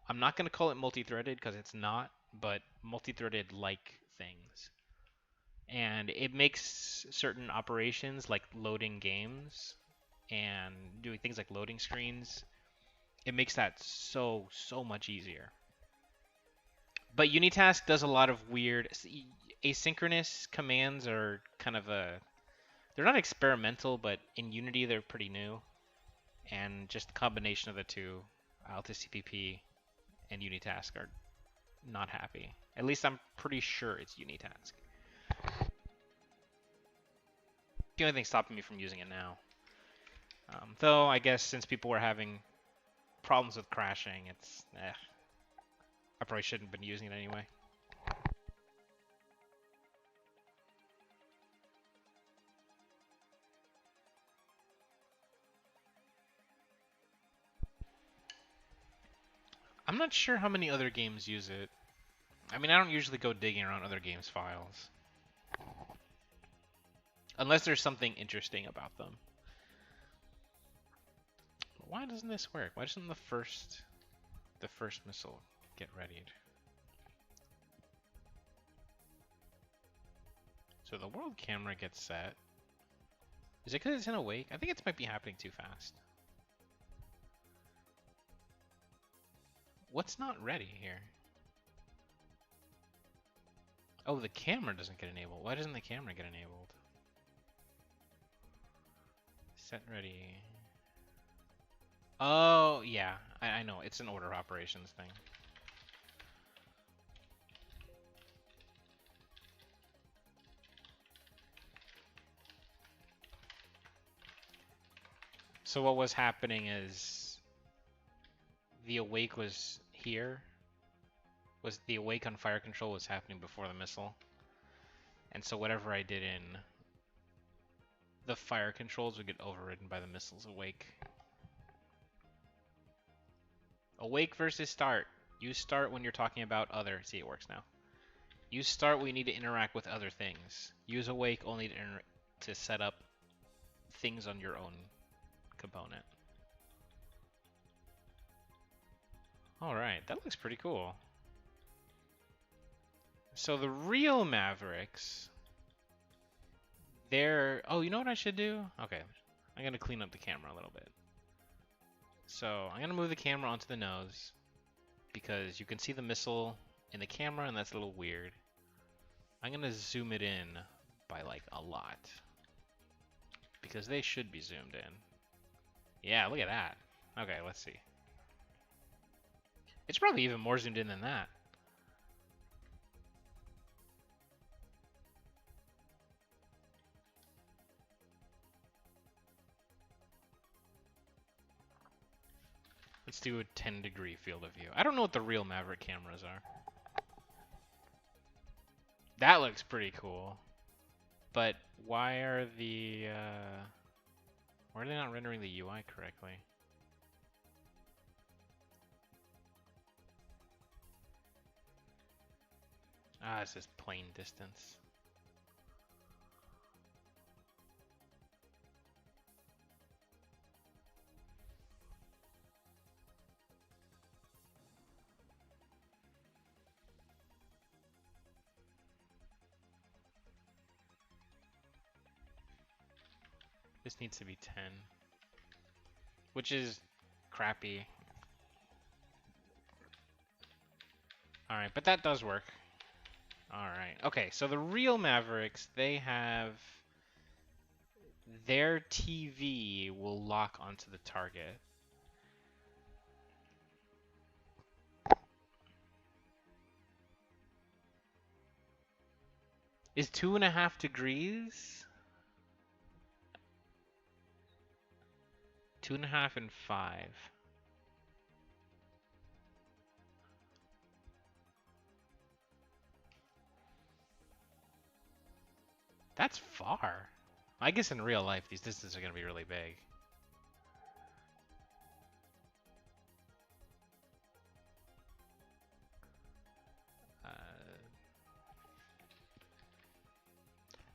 I'm not going to call it multi-threaded because it's not, but multi-threaded-like things. And it makes certain operations like loading games and doing things like loading screens, it makes that so much easier. But Unitask does a lot of weird asynchronous commands are kind of they're not experimental, but in Unity they're pretty new. And just the combination of the two, Altus CPP and Unitask, are not happy. At least I'm pretty sure it's Unitask. The only thing stopping me from using it now. Though I guess since people were having problems with crashing, it's I probably shouldn't have been using it anyway. I'm not sure how many other games use it. I mean, I don't usually go digging around other games' files. Unless there's something interesting about them. Why doesn't this work? Why doesn't the first missile get readied? So the world camera gets set. Is it because it's in a wake? I think it might be happening too fast. What's not ready here? Oh, the camera doesn't get enabled. Why doesn't the camera get enabled? Set ready. Oh, yeah. I know. It's an order of operations thing. So what was happening is the awake was here. Was the awake on fire control was happening before the missile. And so whatever I did in the fire controls would get overridden by the missile's awake. Awake versus start. Use start when you're talking about other. See, it works now. Use start when you need to interact with other things. Use awake only to set up things on your own component. Alright, that looks pretty cool. So the real Mavericks, they're... Oh, you know what I should do? Okay, I'm going to clean up the camera a little bit. So I'm going to move the camera onto the nose because you can see the missile in the camera and that's a little weird. I'm going to zoom it in by like a lot because they should be zoomed in. Yeah, look at that. Okay, let's see. It's probably even more zoomed in than that. Let's do a 10-degree field of view. I don't know what the real Maverick cameras are. That looks pretty cool. But why are the... why are they not rendering the UI correctly? Ah, it's just plain distance. This needs to be 10. Which is crappy. Alright, but that does work. Alright, okay, so the real Mavericks, they have... Their TV will lock onto the target. Is 2.5 degrees? 2.5 and 5. That's far. I guess in real life, these distances are going to be really big.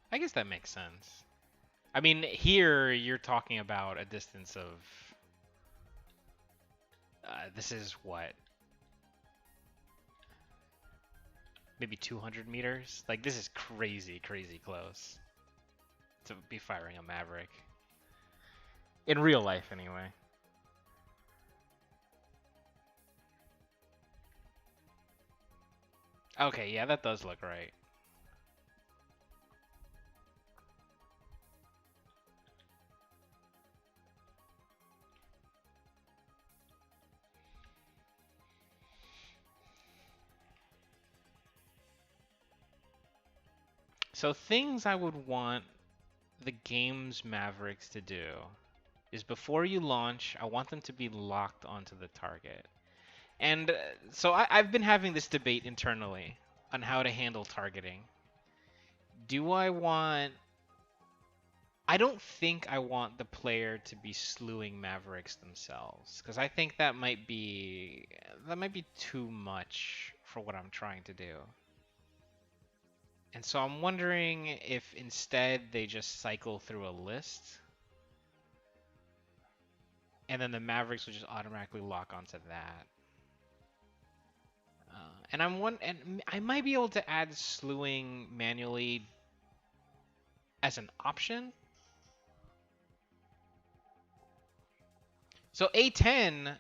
I guess that makes sense. I mean, here you're talking about a distance of... this is what? Maybe 200 meters? Like, this is crazy, crazy close to be firing a Maverick. In real life, anyway. Okay, yeah, that does look right. So things I would want the game's Mavericks to do is before you launch, I want them to be locked onto the target. And so I've been having this debate internally on how to handle targeting. Do I want... I don't think I want the player to be slewing Mavericks themselves, because I think that might be too much for what I'm trying to do. And so I'm wondering if instead they just cycle through a list, and then the Mavericks will just automatically lock onto that. And I might be able to add slewing manually as an option. So A10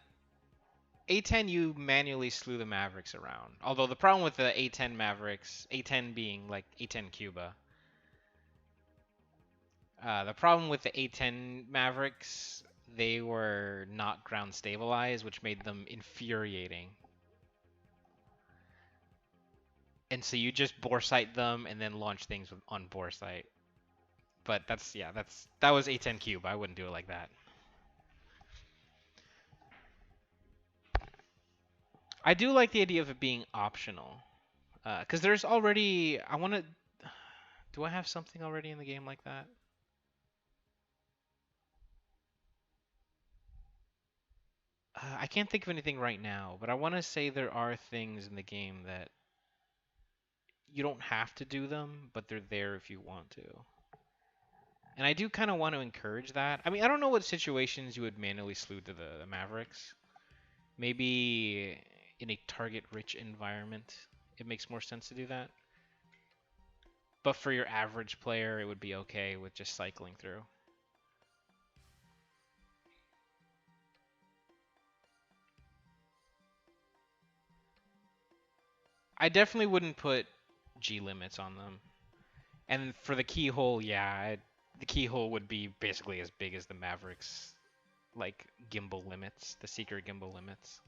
you manually slew the Mavericks around. Although the problem with the A10 Mavericks, A10 being like A10 Cuba, the problem with the A10 Mavericks, they were not ground stabilized, which made them infuriating. And so you just bore sight them and then launch things on bore sight. But that was A10 Cube. I wouldn't do it like that. I do like the idea of it being optional. Because there's already, do I have something already in the game like that? I can't think of anything right now, but I want to say there are things in the game that you don't have to do them, but they're there if you want to. And I do kind of want to encourage that. I mean, I don't know what situations you would manually slew to the Mavericks. Maybe in a target-rich environment, it makes more sense to do that. But for your average player, it would be okay with just cycling through. I definitely wouldn't put G limits on them. And for the keyhole, yeah, the keyhole would be basically as big as the Mavericks, like gimbal limits, the secret gimbal limits.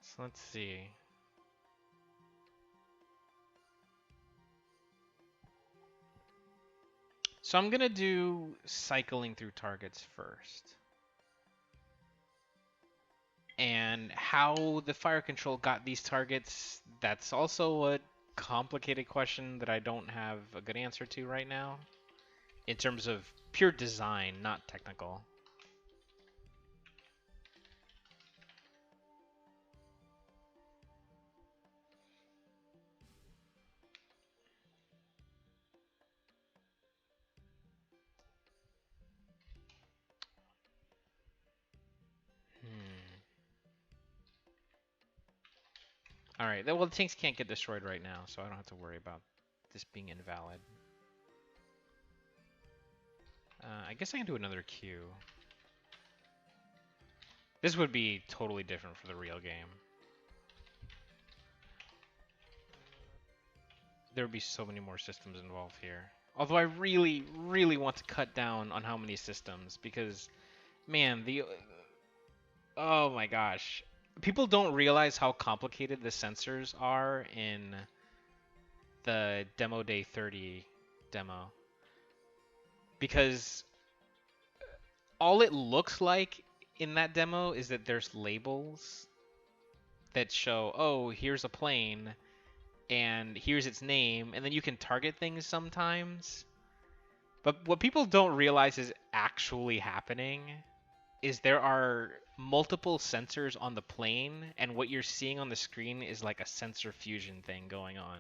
So let's see. So I'm gonna do cycling through targets first. And how the fire control got these targets, that's also a complicated question that I don't have a good answer to right now. In terms of pure design, not technical. Alright, well, the tanks can't get destroyed right now, so I don't have to worry about this being invalid. I guess I can do another Q. This would be totally different for the real game. There would be so many more systems involved here. Although I really, really want to cut down on how many systems, because, man, oh my gosh. People don't realize how complicated the sensors are in the Demo Day 30 demo. Because all it looks like in that demo is that there's labels that show, oh, here's a plane, and here's its name, and then you can target things sometimes. But what people don't realize is actually happening is there are multiple sensors on the plane, and what you're seeing on the screen is like a sensor fusion thing going on,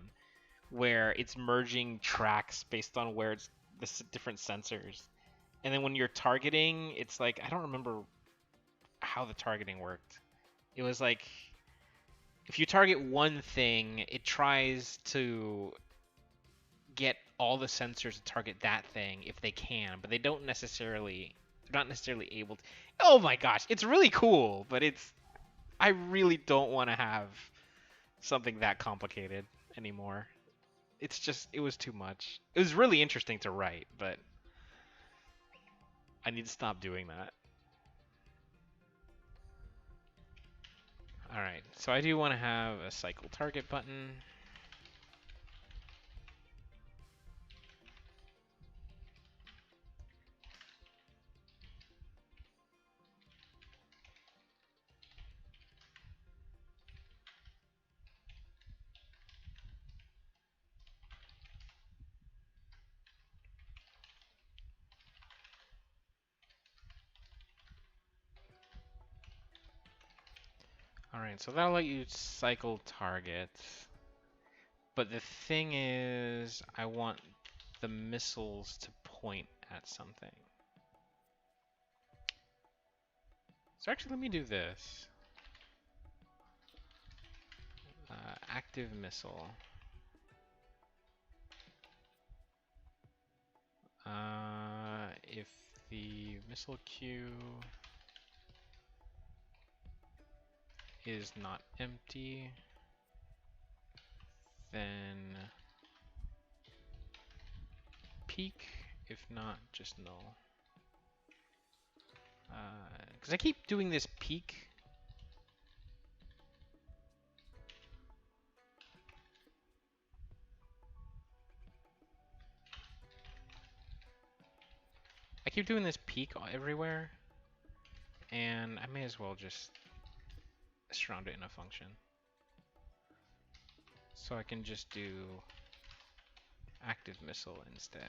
where it's merging tracks based on where it's the different sensors. And then when you're targeting, it's like, I don't remember how the targeting worked. It was like, if you target one thing, it tries to get all the sensors to target that thing if they can, but they're not necessarily able to. Oh my gosh, it's really cool, but it's I really don't want to have something that complicated anymore. It's just, it was too much. It was really interesting to write, but I need to stop doing that. Alright, so I do want to have a cycle target button. Alright, so that'll let you cycle targets. But the thing is, I want the missiles to point at something. So actually, let me do this. Active missile. If the missile queue is not empty, then peak. If not, just null. Because I keep doing this peak. I keep doing this peak everywhere, and I may as well just surround it in a function. So I can just do active missile instead.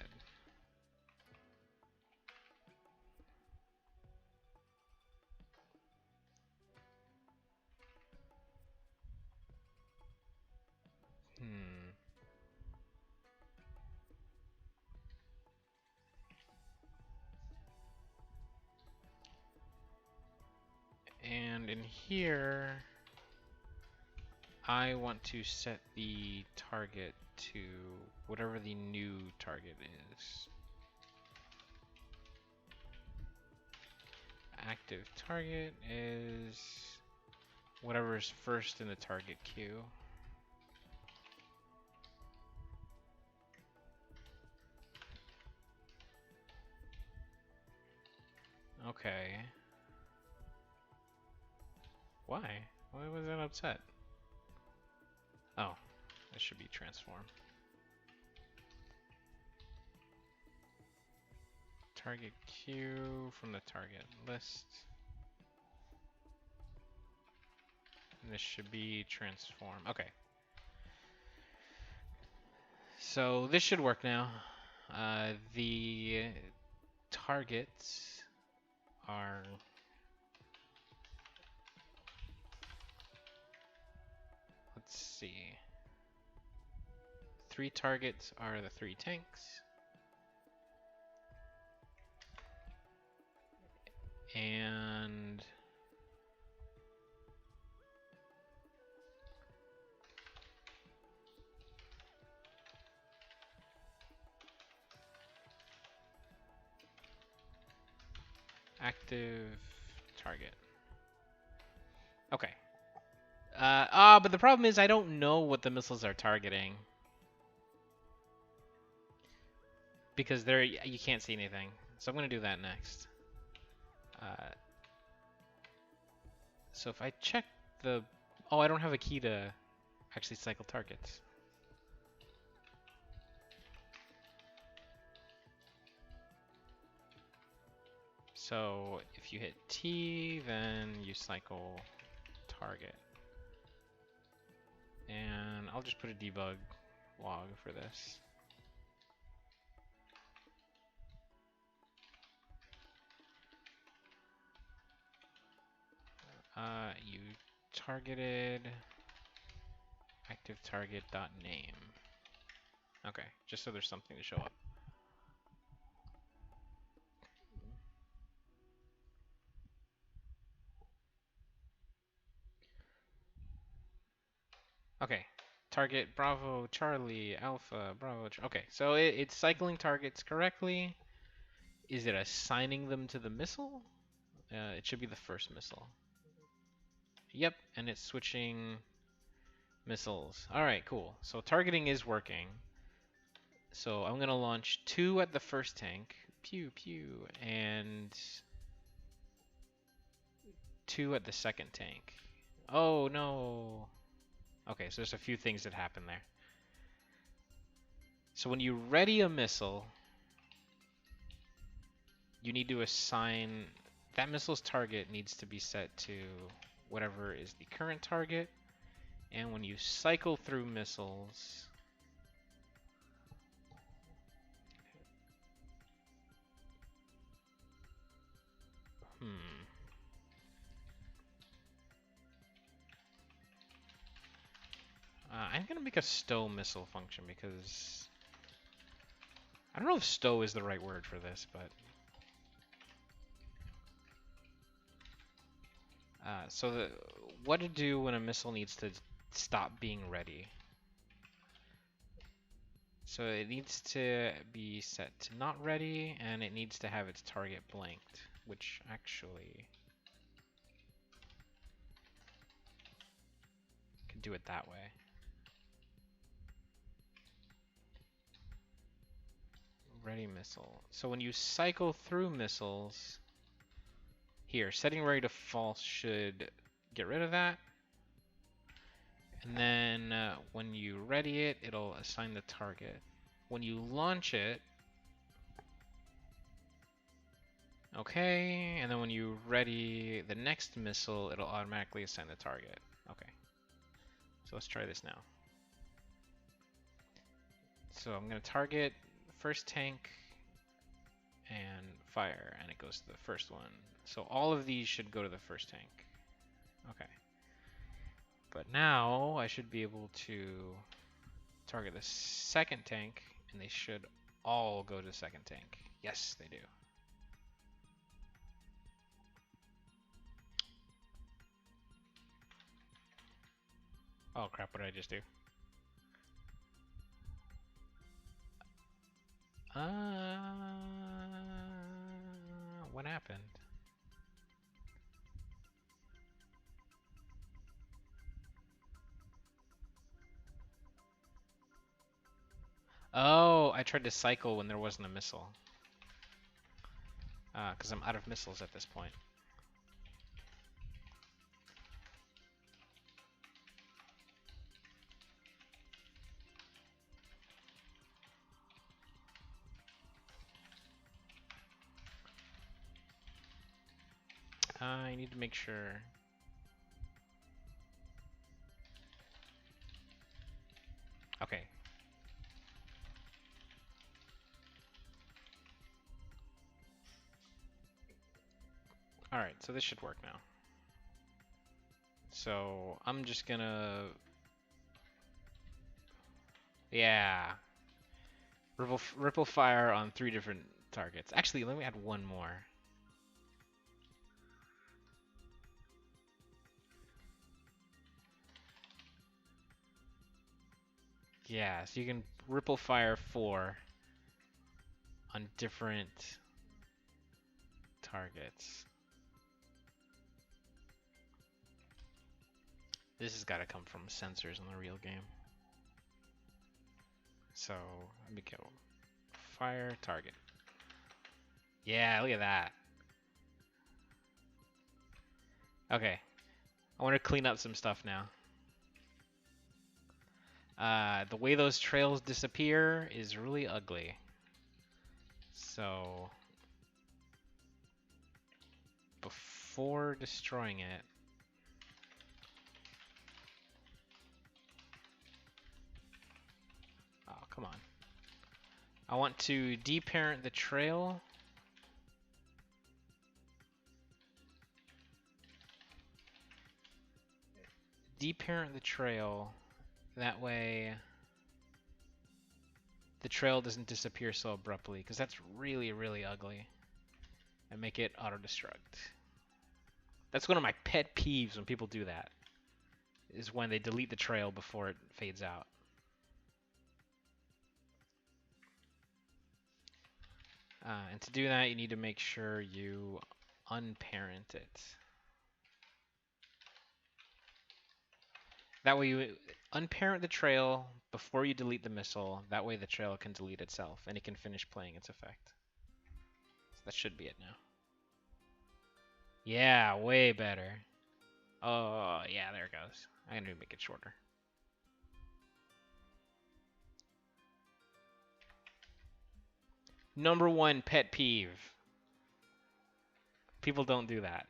And in here, I want to set the target to whatever the new target is. Active target is whatever is first in the target queue. Okay. Why? Why was that upset? Oh, this should be transform. Target queue from the target list. And this should be transform. Okay. So this should work now. The targets are let's see. 3 targets are the 3 tanks. And active target. Okay. But the problem is I don't know what the missiles are targeting. Because there you can't see anything. So I'm going to do that next. So if I check the... Oh, I don't have a key to actually cycle targets. So if you hit T, then you cycle target. And I'll just put a debug log for this. You targeted active target dot name. Okay, just so there's something to show up. Okay, target Bravo Charlie Alpha Bravo. Okay, so it's cycling targets correctly. Is it assigning them to the missile? It should be the first missile. Yep, and it's switching missiles. All right, cool. So targeting is working. So I'm gonna launch 2 at the first tank, pew pew, and 2 at the second tank. Oh no. Okay, so there's a few things that happen there. So when you ready a missile, you need to assign that missile's target needs to be set to whatever is the current target. And when you cycle through missiles, I'm gonna make a stow missile function because I don't know if stow is the right word for this, but so what to do when a missile needs to stop being ready. So it needs to be set to not ready, and it needs to have its target blanked, which actually can do it that way. Ready missile. So when you cycle through missiles, here, setting ready to false should get rid of that. And then when you ready it, it'll assign the target. When you launch it, okay, and then when you ready the next missile, it'll automatically assign the target. Okay, so let's try this now. So I'm going to target the first tank and fire, and it goes to the first one. So all of these should go to the first tank. Okay. But now I should be able to target the second tank, and they should all go to the second tank. Yes, they do. Oh crap, what did I just do? What happened? Oh, I tried to cycle when there wasn't a missile. Because I'm out of missiles at this point. I need to make sure. Okay. Alright, so this should work now. So I'm just gonna... Yeah. Ripple fire on 3 different targets. Actually, let me add one more. Yeah, so you can ripple fire 4 on different targets. This has got to come from sensors in the real game. So, let me go. Fire target. Yeah, look at that. Okay. I want to clean up some stuff now. The way those trails disappear is really ugly. So, before destroying it, oh, come on. I want to deparent the trail. Deparent the trail. That way the trail doesn't disappear so abruptly, because that's really, really ugly. And make it auto-destruct. That's one of my pet peeves when people do that, is when they delete the trail before it fades out. And to do that, you need to make sure you unparent it. That way you unparent the trail before you delete the missile. That way the trail can delete itself and it can finish playing its effect. So that should be it now. Yeah, way better. Oh, yeah, there it goes. I need to make it shorter. Number one pet peeve. People don't do that.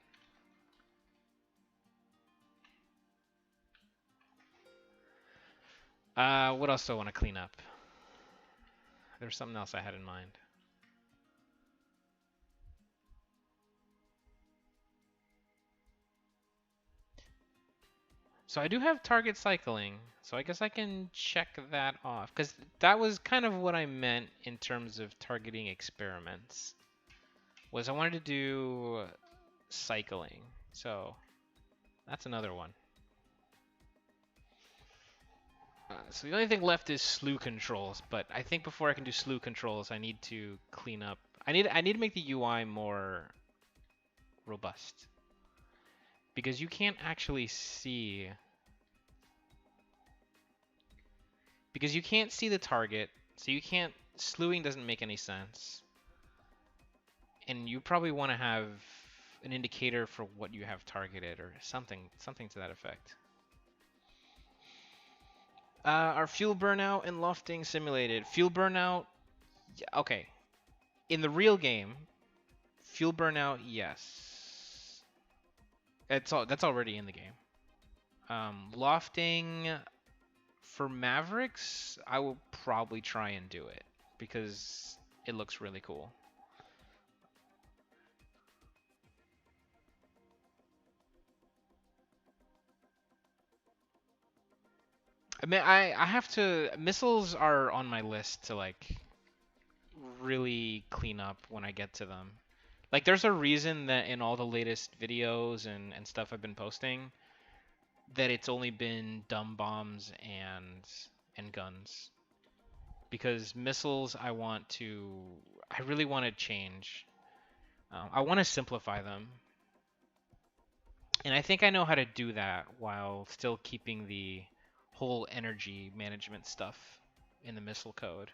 What else do I want to clean up? There's something else I had in mind. So I do have target cycling, so I guess I can check that off. Because that was kind of what I meant in terms of targeting experiments. Was I wanted to do cycling. So that's another one. So the only thing left is slew controls, but I think before I can do slew controls, I need to clean up. I need to make the UI more robust because you can't actually see the target, so you can't. Slewing doesn't make any sense, and you probably want to have an indicator for what you have targeted or something to that effect. Are fuel burnout and lofting simulated? Fuel burnout, okay. In the real game, fuel burnout, yes. That's already in the game. Lofting for Mavericks, I will probably try and do it because it looks really cool. I mean, I have to. Missiles are on my list to like really clean up when I get to them. Like, there's a reason that in all the latest videos and stuff I've been posting, that it's only been dumb bombs and guns. Because missiles, I really want to change. I want to simplify them. And I think I know how to do that while still keeping the whole energy management stuff in the missile code.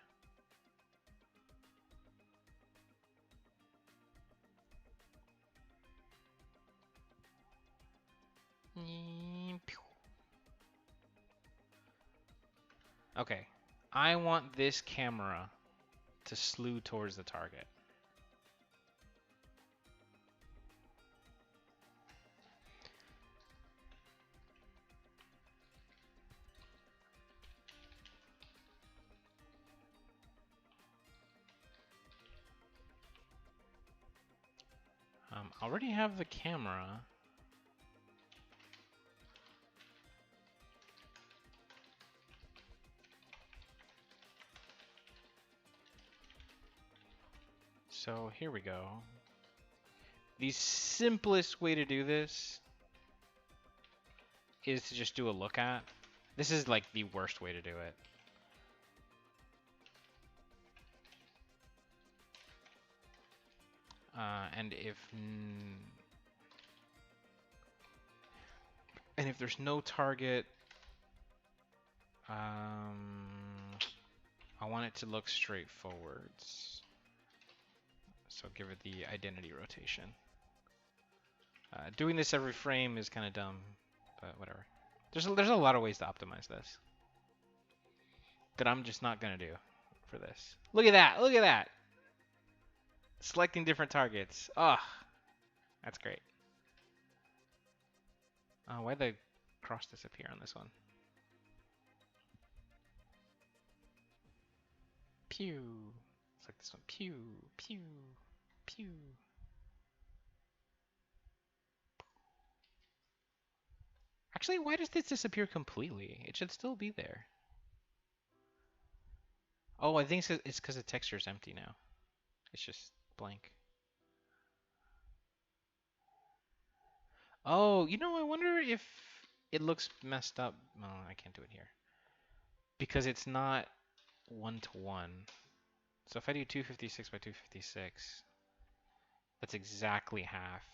Okay, I want this camera to slew towards the target. I already have the camera. So here we go. The simplest way to do this is to just do a look at. This is like the worst way to do it. And if there's no target, I want it to look straight forwards. So give it the identity rotation. Doing this every frame is kind of dumb, but whatever. There's a lot of ways to optimize this that I'm just not gonna do for this. Look at that! Look at that! Selecting different targets. Ah, that's great. Why'd the cross disappear on this one? Pew. It's like this one. Pew, pew, pew. Actually, why does this disappear completely? It should still be there. Oh, I think it's because the texture is empty now. It's just blank. Oh, you know, I wonder if it looks messed up. No, I can't do it here. Because it's not 1-to-1. So if I do 256 by 256, that's exactly half.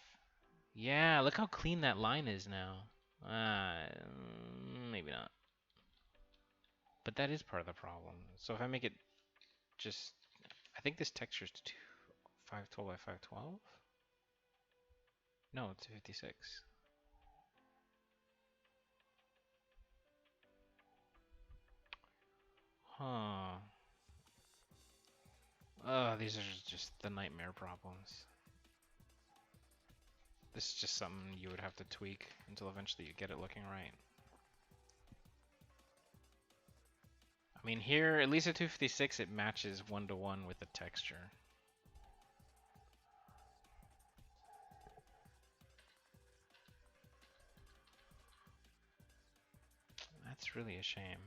Yeah, look how clean that line is now. Maybe not. But that is part of the problem. So if I make it just, I think this texture is 512 by 512? No, it's 56. Huh. These are just the nightmare problems. This is just something you would have to tweak until eventually you get it looking right. I mean, here, at least at 256, it matches 1-to-1 with the texture. That's really a shame.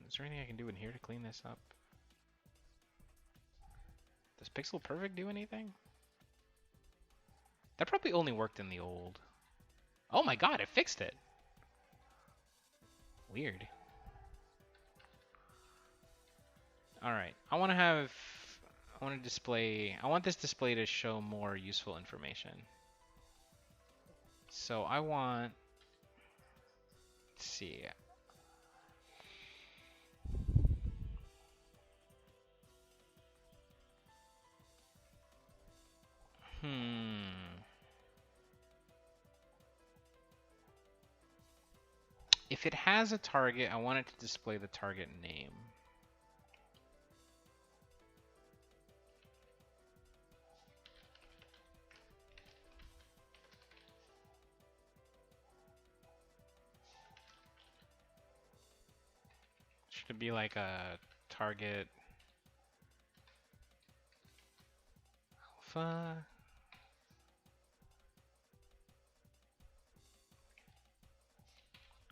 Is there anything I can do in here to clean this up? Does Pixel Perfect do anything? That probably only worked in the old. Oh my god, it fixed it! Weird. Alright, I want this display to show more useful information. So I want, let's see. If it has a target, I want it to display the target name. Should it be like a target alpha?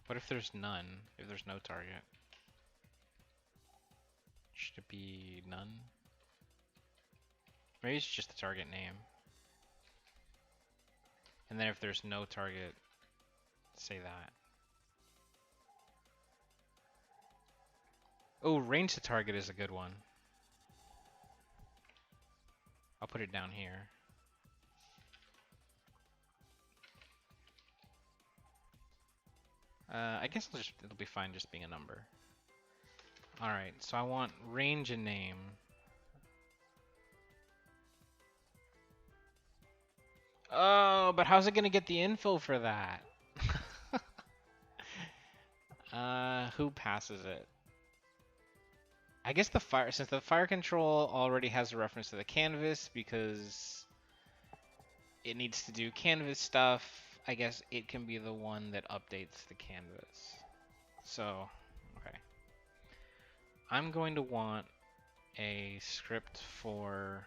What if there's none? If there's no target? Should it be none? Maybe it's just the target name. And then if there's no target, say that. Oh, range to target is a good one. I'll put it down here. I guess it'll be fine just being a number. Alright, so I want range and name. Oh, but how's it gonna get the info for that? Who passes it? I guess since the fire control already has a reference to the canvas because it needs to do canvas stuff, I guess it can be the one that updates the canvas. So, okay. I'm going to want a script for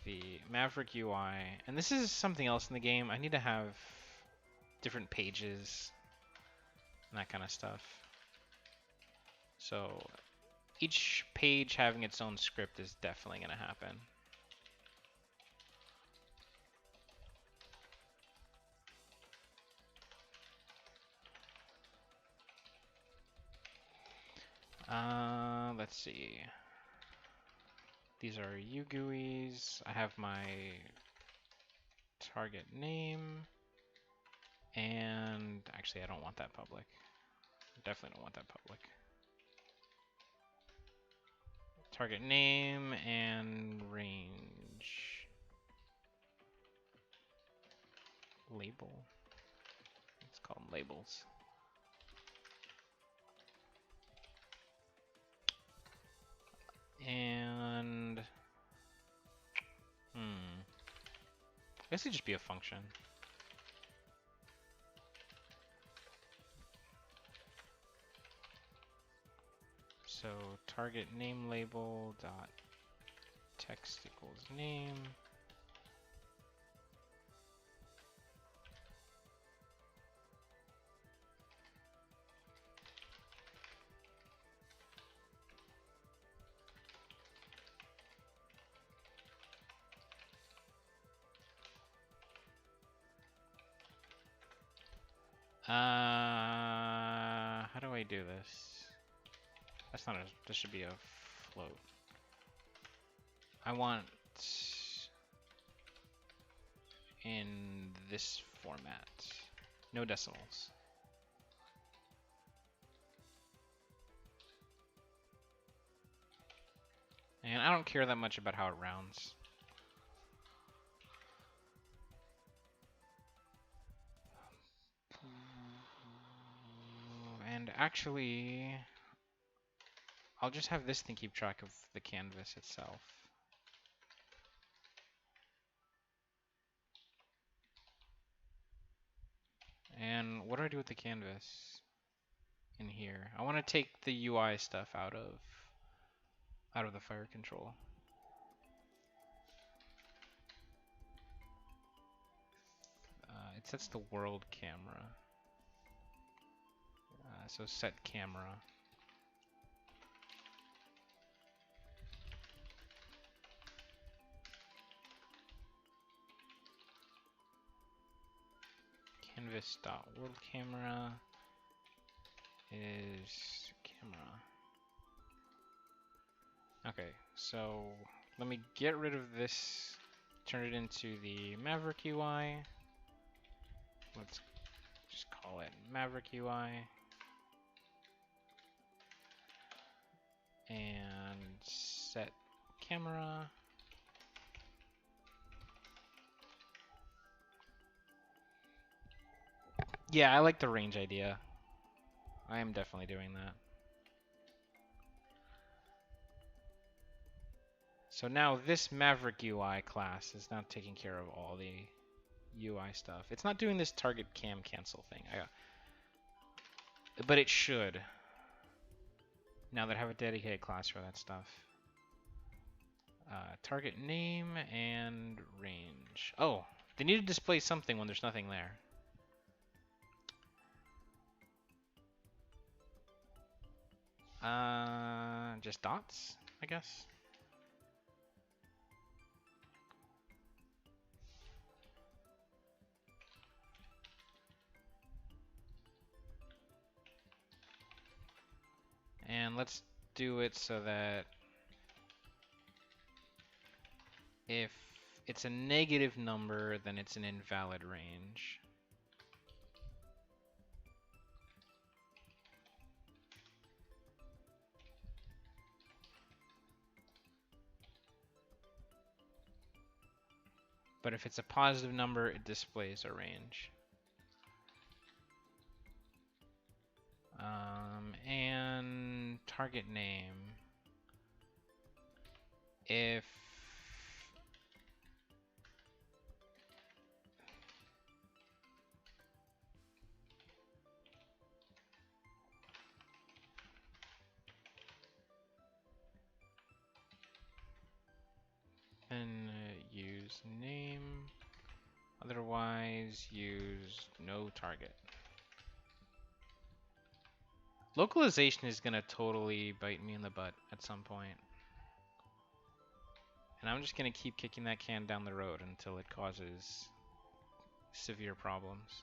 the Maverick UI, and this is something else in the game. I need to have different pages and that kind of stuff. So each page having its own script is definitely going to happen. Let's see. These are UGUIs. I have my target name. And actually, I don't want that public. Definitely don't want that public. Target name and range. Label. Let's call them labels. And I guess it'd just be a function. So target name label dot text equals name. How do I do this? That's not a, this should be a float. I want in this format. No decimals. And I don't care that much about how it rounds. And actually, I'll just have this thing keep track of the canvas itself. And what do I do with the canvas in here? I want to take the UI stuff out of the fire control. It sets the world camera. So set camera. Canvas.world camera is camera. Okay, so let me get rid of this, turn it into the Maverick UI. Let's just call it Maverick UI. And set camera. Yeah, I like the range idea. I am definitely doing that. So now this Maverick UI class is now taking care of all the UI stuff. It's not doing this target cam cancel thing, but it should. Now that I have a dedicated class for that stuff. Target name and range. Oh, they need to display something when there's nothing there. Just dots, I guess. And let's do it so that if it's a negative number, then it's an invalid range. But if it's a positive number, it displays a range. And target name. If and use name, otherwise use no target. Localization is gonna totally bite me in the butt at some point. And I'm just gonna keep kicking that can down the road until it causes severe problems.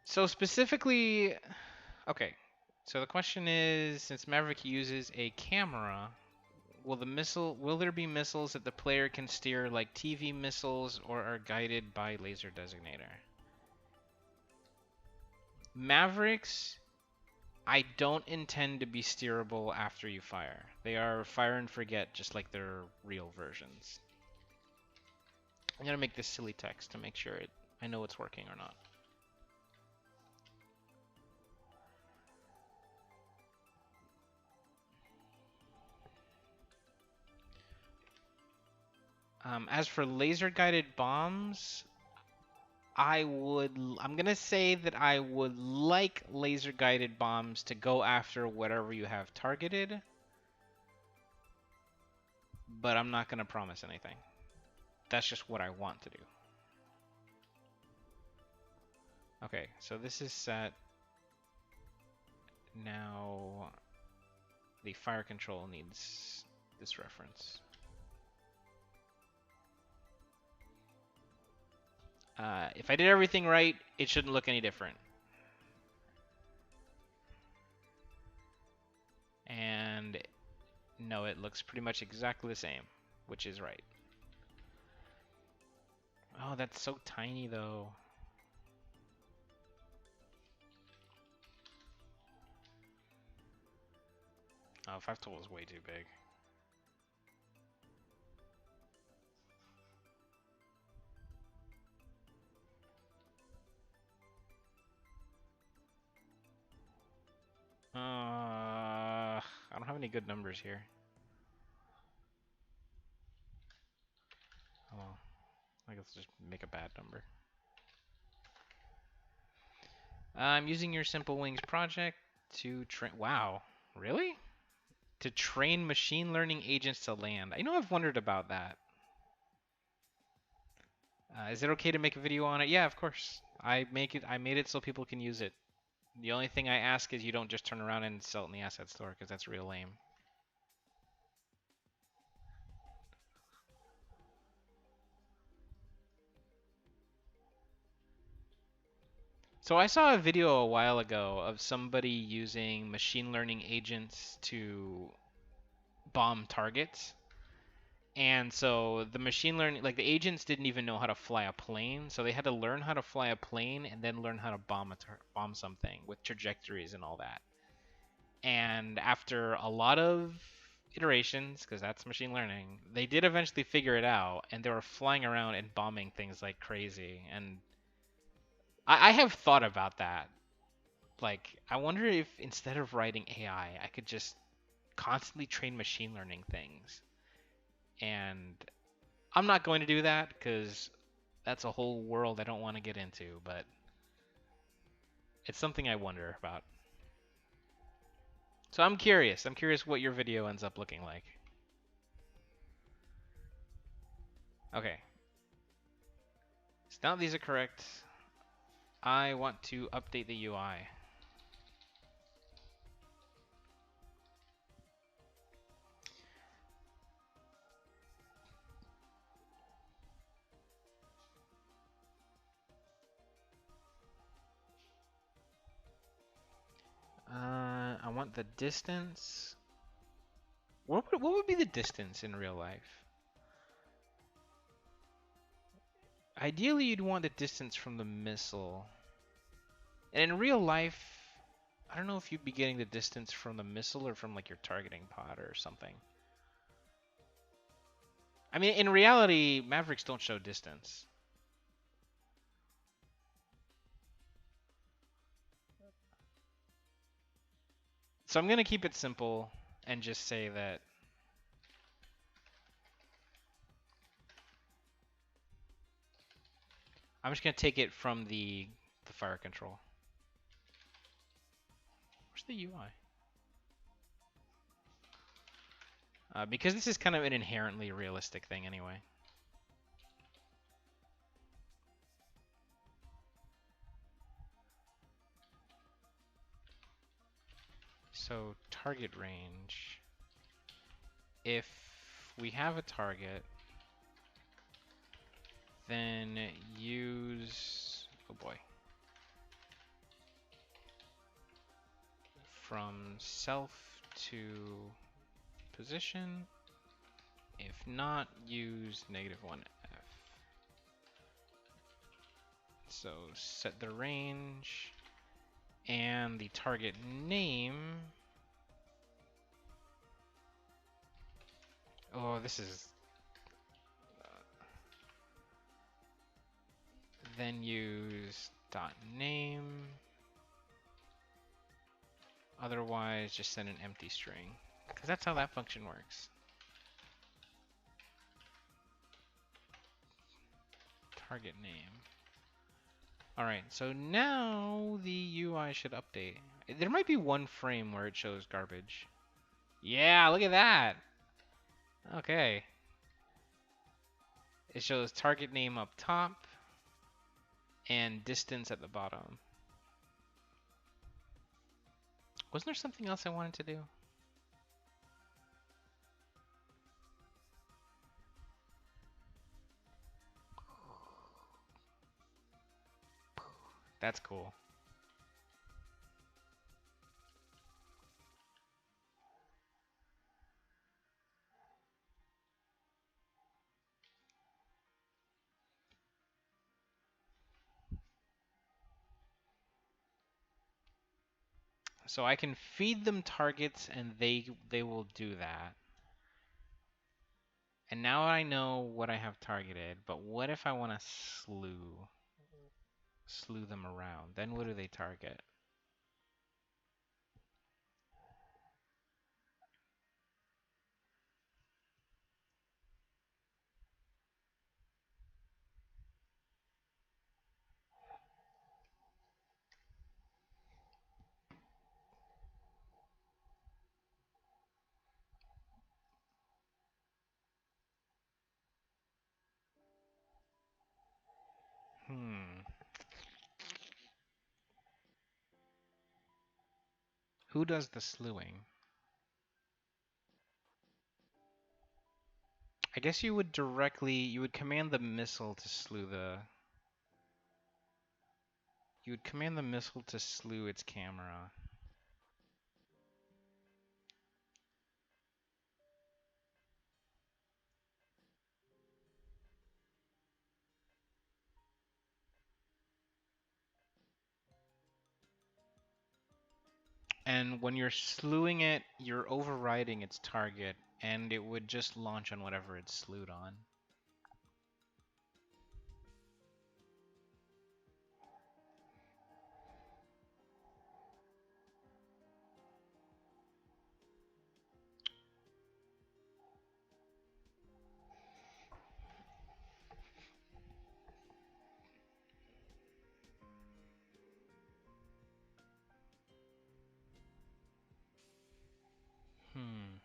So specifically, okay, so the question is, since Maverick uses a camera, will there be missiles that the player can steer like TV missiles or are guided by laser designator? Mavericks, I don't intend to be steerable after you fire. They are fire and forget, just like their real versions. I'm gonna make this silly text to make sure I know it's working or not. As for laser-guided bombs, I'm gonna say that I would like laser-guided bombs to go after whatever you have targeted, but I'm not gonna promise anything. That's just what I want to do. Okay, so this is set. Now the fire control needs this reference. If I did everything right, it shouldn't look any different. And no, it looks pretty much exactly the same, which is right. Oh, that's so tiny though. Oh, 5 tool is way too big. I don't have any good numbers here. Oh, I guess just make a bad number. I'm using your Simple Wings project to train. Wow, really? To train machine learning agents to land. I know I've wondered about that. Is it okay to make a video on it? Yeah, of course. I made it so people can use it. The only thing I ask is you don't just turn around and sell it in the asset store, because that's real lame. So I saw a video a while ago of somebody using machine learning agents to bomb targets. And so the machine learning, like the agents didn't even know how to fly a plane, so they had to learn how to fly a plane and then learn how to bomb something with trajectories and all that. And after a lot of iterations, because that's machine learning, they did eventually figure it out, and they were flying around and bombing things like crazy. And I have thought about that. Like, I wonder if instead of writing AI, I could just constantly train machine learning things. And I'm not going to do that because that's a whole world I don't want to get into, but it's something I wonder about. So I'm curious. I'm curious what your video ends up looking like. Okay. So now these are correct. I want to update the UI. I want the distance. What would be the distance in real life? Ideally, you'd want the distance from the missile. And in real life, I don't know if you'd be getting the distance from the missile or from like your targeting pod or something. I mean, in reality, Mavericks don't show distance. So I'm going to keep it simple and just say that I'm just going to take it from the fire control. Where's the UI? Because this is kind of an inherently realistic thing anyway. So target range. If we have a target, then use, oh boy, from self to position. If not, use -1F. So set the range and the target name. Oh, this is... then use .name. Otherwise, just send an empty string, because that's how that function works. Target name. Alright, so now the UI should update. There might be one frame where it shows garbage. Yeah, look at that! Okay. It shows target name up top and distance at the bottom. Wasn't there something else I wanted to do? That's cool. So I can feed them targets and they will do that. And now I know what I have targeted, but what if I want to slew them around? Then what do they target? Hmm. Who does the slewing? I guess you would command the missile to you would command the missile to slew its camera. And when you're slewing it, you're overriding its target, and it would just launch on whatever it's slewed on. Hmm.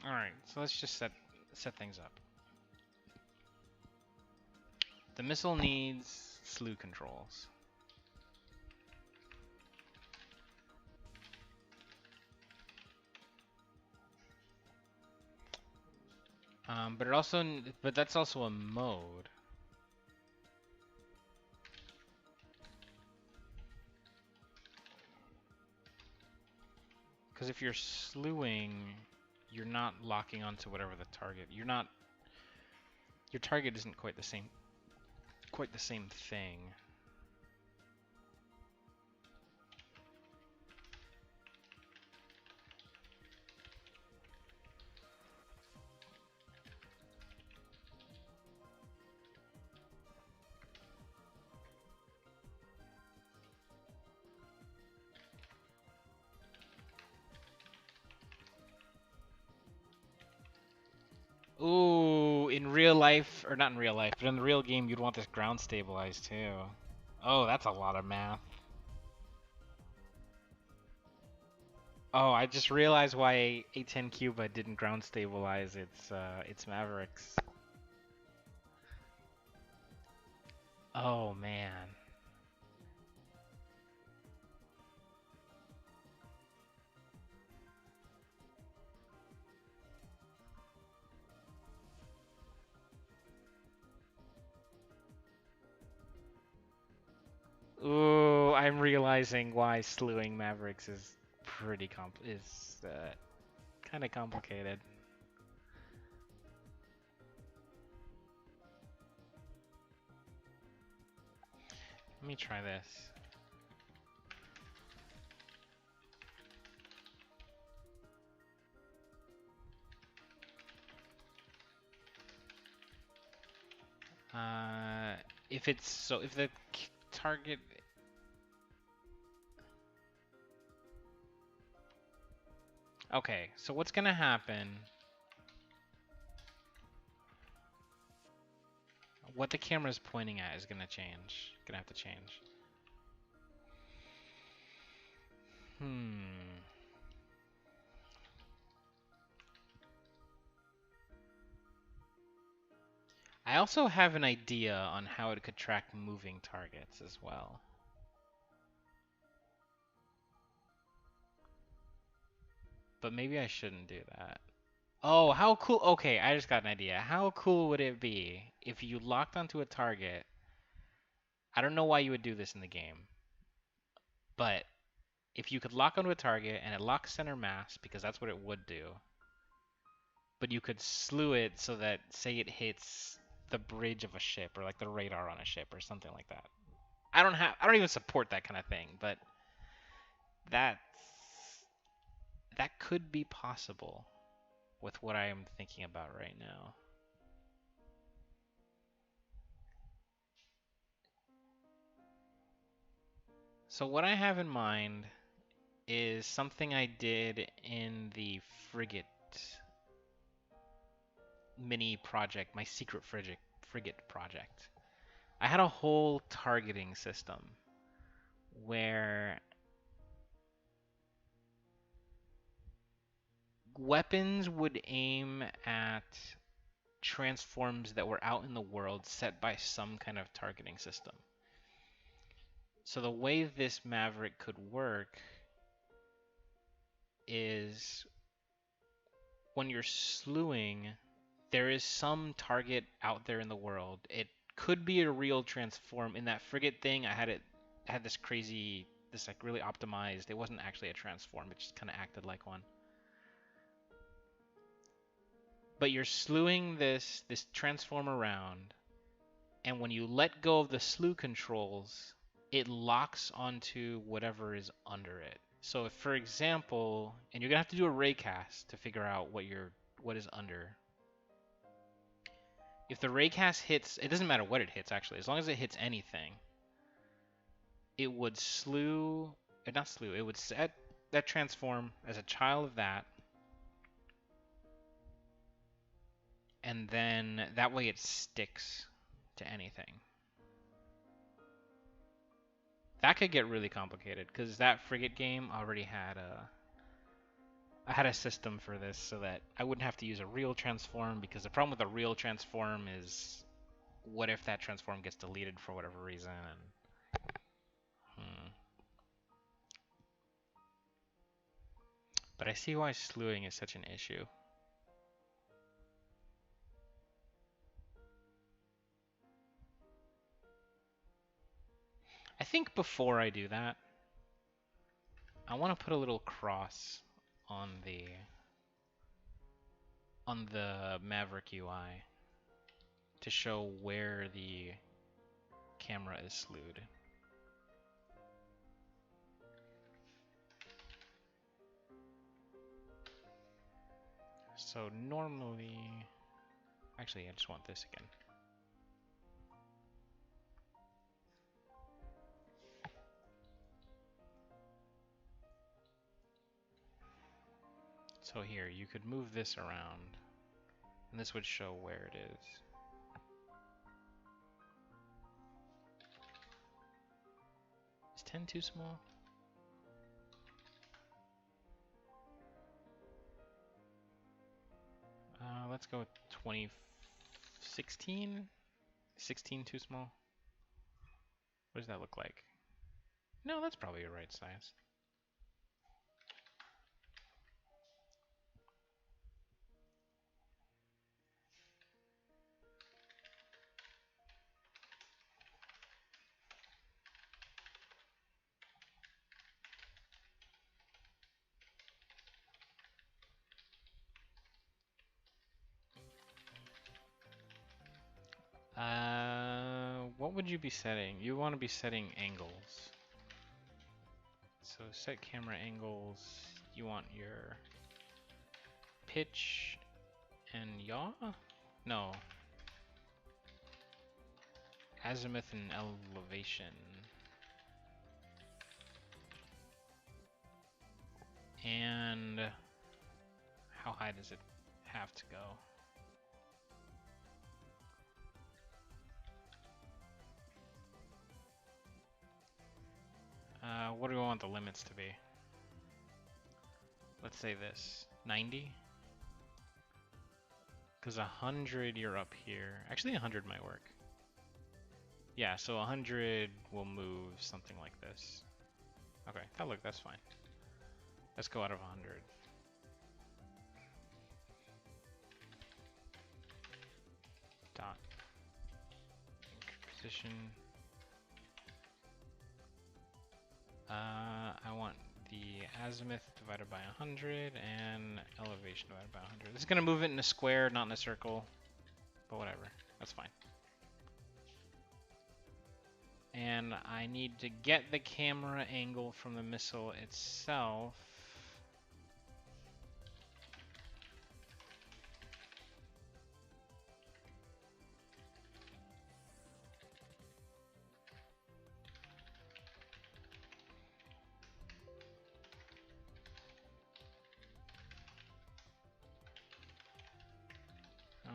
All right, so let's just set things up. The missile needs slew controls. But that's also a mode. Because if you're slewing, you're not locking onto whatever the target. Your target isn't quite the same thing. Ooh, in real life, or not in real life, but in the real game, you'd want this ground stabilized too. Oh, that's a lot of math. Oh, I just realized why A10 Cuba didn't ground stabilize its Mavericks. Oh man. Ooh, I'm realizing why slewing Mavericks is kind of complicated. Let me try this. If the target. Okay, so what's gonna happen? What the camera is pointing at is gonna change. Gonna have to change. I also have an idea on how it could track moving targets as well. But maybe I shouldn't do that. Oh, how cool. Okay, I just got an idea. How cool would it be if you locked onto a target? I don't know why you would do this in the game, but if you could lock onto a target and it locks center mass, because that's what it would do, but you could slew it so that, say, it hits the bridge of a ship or like the radar on a ship or something like that. I don't even support that kind of thing, but That's that could be possible with what I am thinking about right now. So what I have in mind is something I did in the frigate mini project, my secret frigate project. I had a whole targeting system where weapons would aim at transforms that were out in the world set by some kind of targeting system. So the way this Maverick could work is when you're slewing, there is some target out there in the world. It could be a real transform. In that frigate thing, I had this crazy, this like really optimized. It wasn't actually a transform. It just kind of acted like one. But you're slewing this transform around, and when you let go of the slew controls, it locks onto whatever is under it. So if, for example, and you're gonna have to do a raycast to figure out what is under. If the raycast hits, it doesn't matter what it hits actually, as long as it hits anything, it would not slew, it would set that transform as a child of that, and then that way it sticks to anything. That could get really complicated because that frigate game already had I had a system for this so that I wouldn't have to use a real transform, because the problem with a real transform is what if that transform gets deleted for whatever reason? But I see why slewing is such an issue. I think before I do that, I want to put a little cross on the Maverick UI to show where the camera is slewed. So normally, actually I just want this again. So here, you could move this around, and this would show where it is. Is 10 too small? Let's go with 2016. 16 too small? What does that look like? No, that's probably the right size. What would you be setting? You want to be setting angles. So set camera angles. You want your pitch and yaw? No. Azimuth and elevation. And how high does it have to go? What do we want the limits to be? Let's say this, 90? Because 100 you're up here. Actually 100 might work. Yeah, so 100 will move something like this. Okay, that's fine. Let's go out of 100. Dot. Position. I want the azimuth divided by 100 and elevation divided by 100. This is going to move it in a square, not in a circle, but whatever. That's fine. And I need to get the camera angle from the missile itself.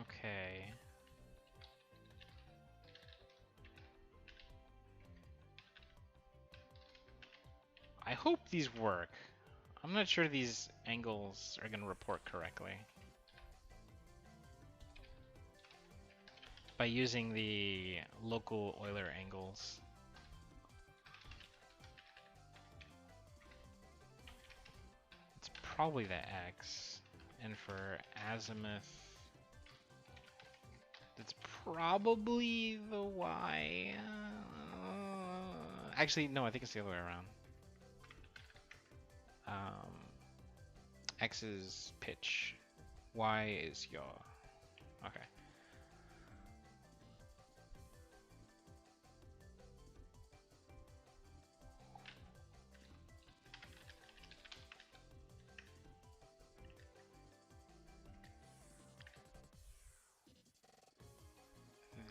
Okay. I hope these work. I'm not sure these angles are going to report correctly. By using the local Euler angles. It's probably the X. And for azimuth, it's probably the Y. Actually, no, I think it's the other way around. X is pitch, Y is yaw. Okay.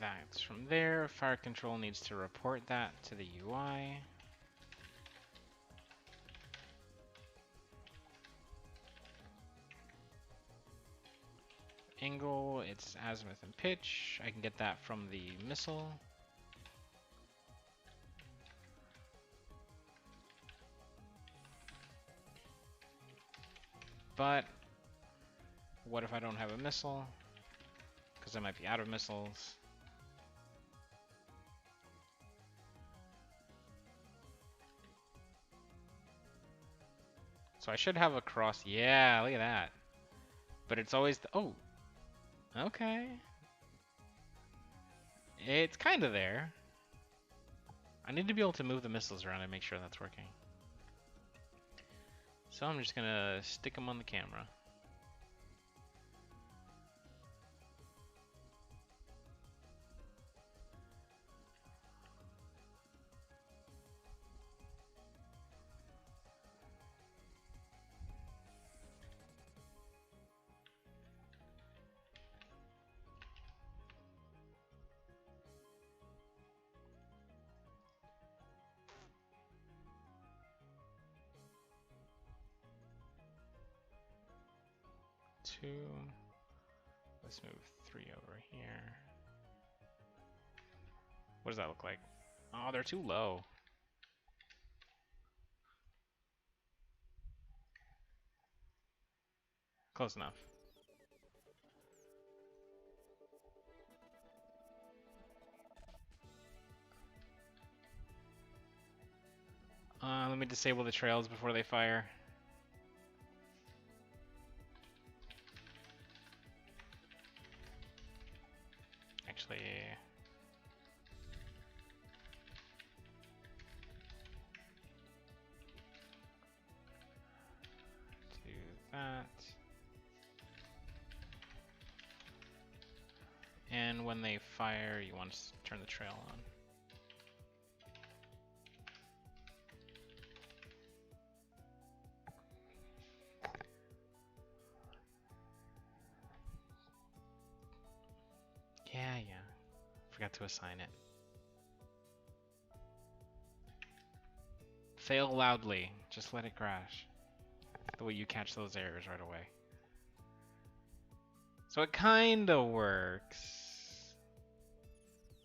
That's from there. Fire control needs to report that to the UI. Angle, it's azimuth and pitch. I can get that from the missile. But what if I don't have a missile? Because I might be out of missiles. So I should have a cross. Yeah, look at that. But it's always the, oh, okay. It's kind of there. I need to be able to move the missiles around and make sure that's working. So I'm just gonna stick them on the camera. Two. Let's move 3 over here. What does that look like? Oh, they're too low. Close enough. Let me disable the trails before they fire. Actually, do that. And when they fire, you want to turn the trail on. Yeah. Forgot to assign it. Fail loudly. Just let it crash. The way you catch those errors right away. So it kinda works.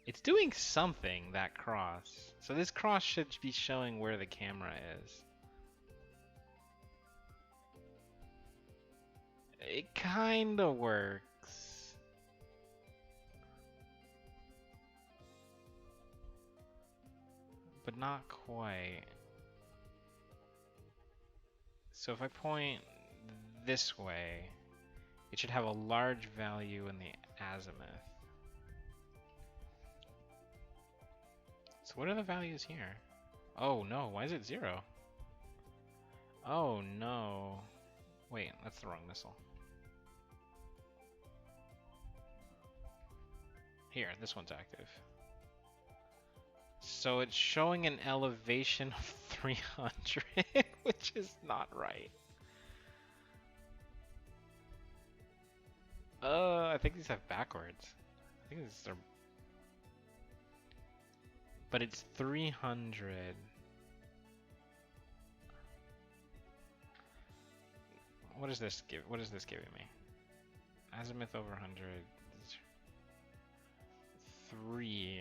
It's doing something, that cross. So this cross should be showing where the camera is. It kinda works. But not quite. So if I point this way, it should have a large value in the azimuth. So what are the values here? Oh no, why is it 0? Oh no. Wait, that's the wrong missile. Here, this one's active. So it's showing an elevation of 300, which is not right. I think these have backwards. I think these are... But it's 300. What is this give? What is this giving me? Azimuth over 100. 3.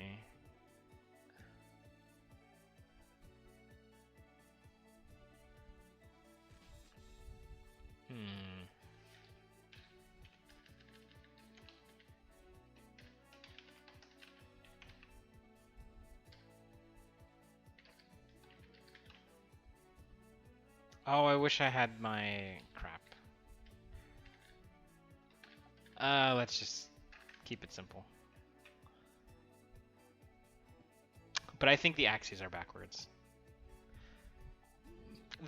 Oh, I wish I had my crap. Let's just keep it simple. But I think the axes are backwards.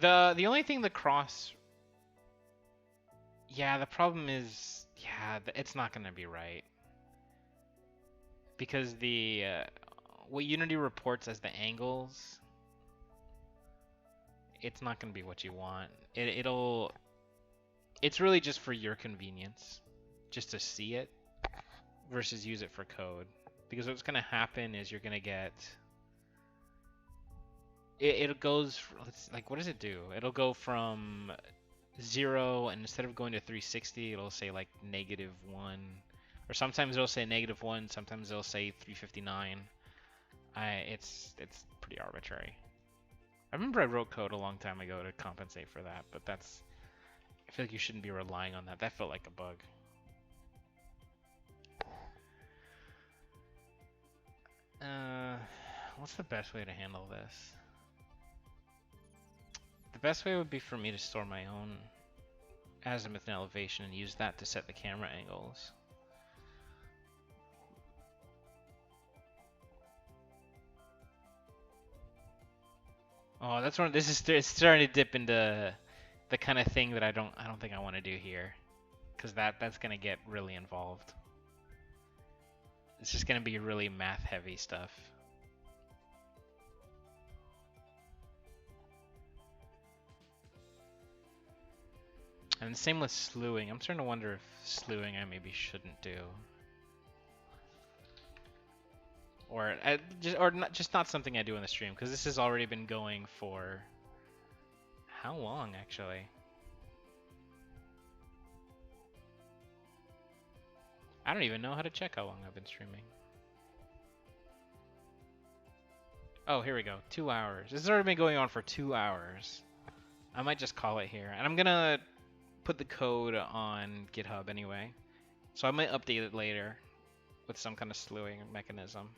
The only thing the cross... Yeah, the problem is... Yeah, it's not going to be right. Because the... what Unity reports as the angles... It's not going to be what you want. It'll... It's really just for your convenience. Just to see it. Versus use it for code. Because what's going to happen is you're going to get... It goes... Like, what does it do? It'll go from 0, and instead of going to 360, it'll say, like, -1. Or sometimes it'll say -1, sometimes it'll say 359. It's pretty arbitrary. I remember I wrote code a long time ago to compensate for that, but that's... I feel like you shouldn't be relying on that. That felt like a bug. What's the best way to handle this? The best way would be for me to store my own azimuth and elevation and use that to set the camera angles. Oh, that's one. This is it's starting to dip into the kind of thing that I don't think I want to do here, because that's gonna get really involved. It's just gonna be really math heavy stuff. And same with slewing. I'm starting to wonder if slewing I maybe shouldn't do. Or just not something I do in the stream, because this has already been going for how long actually? I don't even know how to check how long I've been streaming. Oh, here we go. 2 hours. This has already been going on for 2 hours. I might just call it here. And I'm gonna put the code on GitHub anyway. So I might update it later with some kind of slewing mechanism.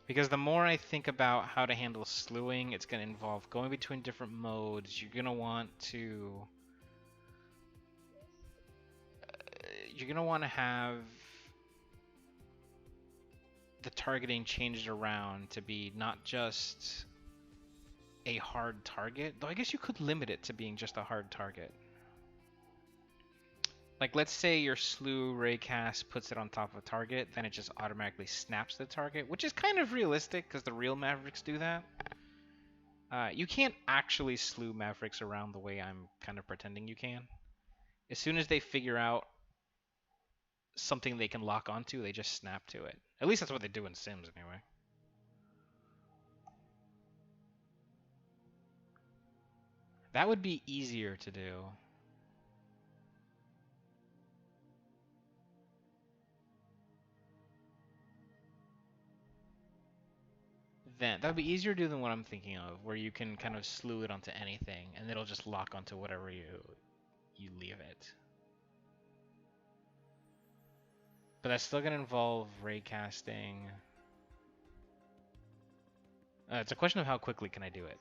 Because the more I think about how to handle slewing, it's going to involve going between different modes. You're going to want to... You're going to want to have the targeting changed around to be not just a hard target. Though I guess you could limit it to being just a hard target. Like, let's say your Slew raycast puts it on top of a target, then it just automatically snaps the target, which is kind of realistic because the real Mavericks do that. You can't actually slew Mavericks around the way I'm kind of pretending you can. As soon as they figure out something they can lock onto, they just snap to it. At least that's what they do in Sims anyway. That would be easier to do. That would be easier to do than what I'm thinking of, where you can kind of slew it onto anything, and it'll just lock onto whatever you leave it. But that's still going to involve raycasting. It's a question of how quickly can I do it.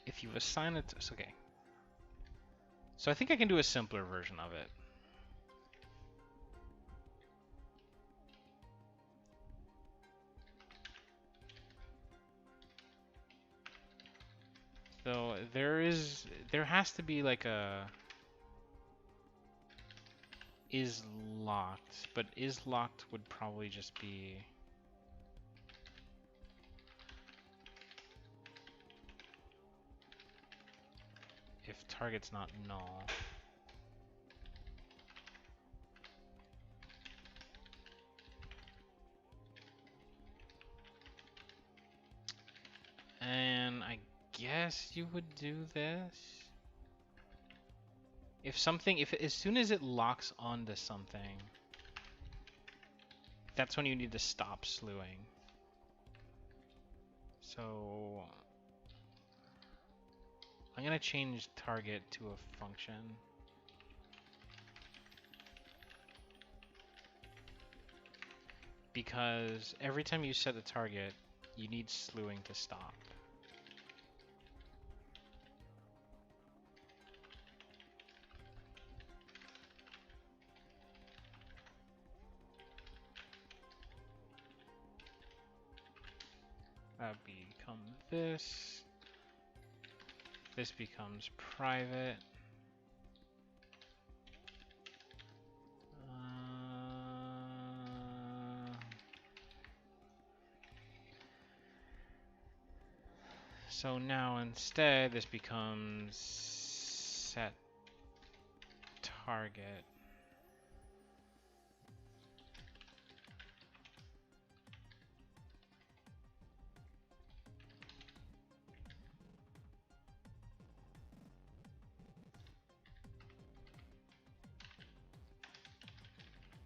If you assign it, okay. So I think I can do a simpler version of it. So there has to be like a is locked, but is locked would probably just be if target's not null. And I guess you would do this. If something, if as soon as it locks onto something, that's when you need to stop slewing. So I'm gonna change target to a function. Because every time you set a target, you need slewing to stop. That become this. This becomes private. So now instead this becomes set target.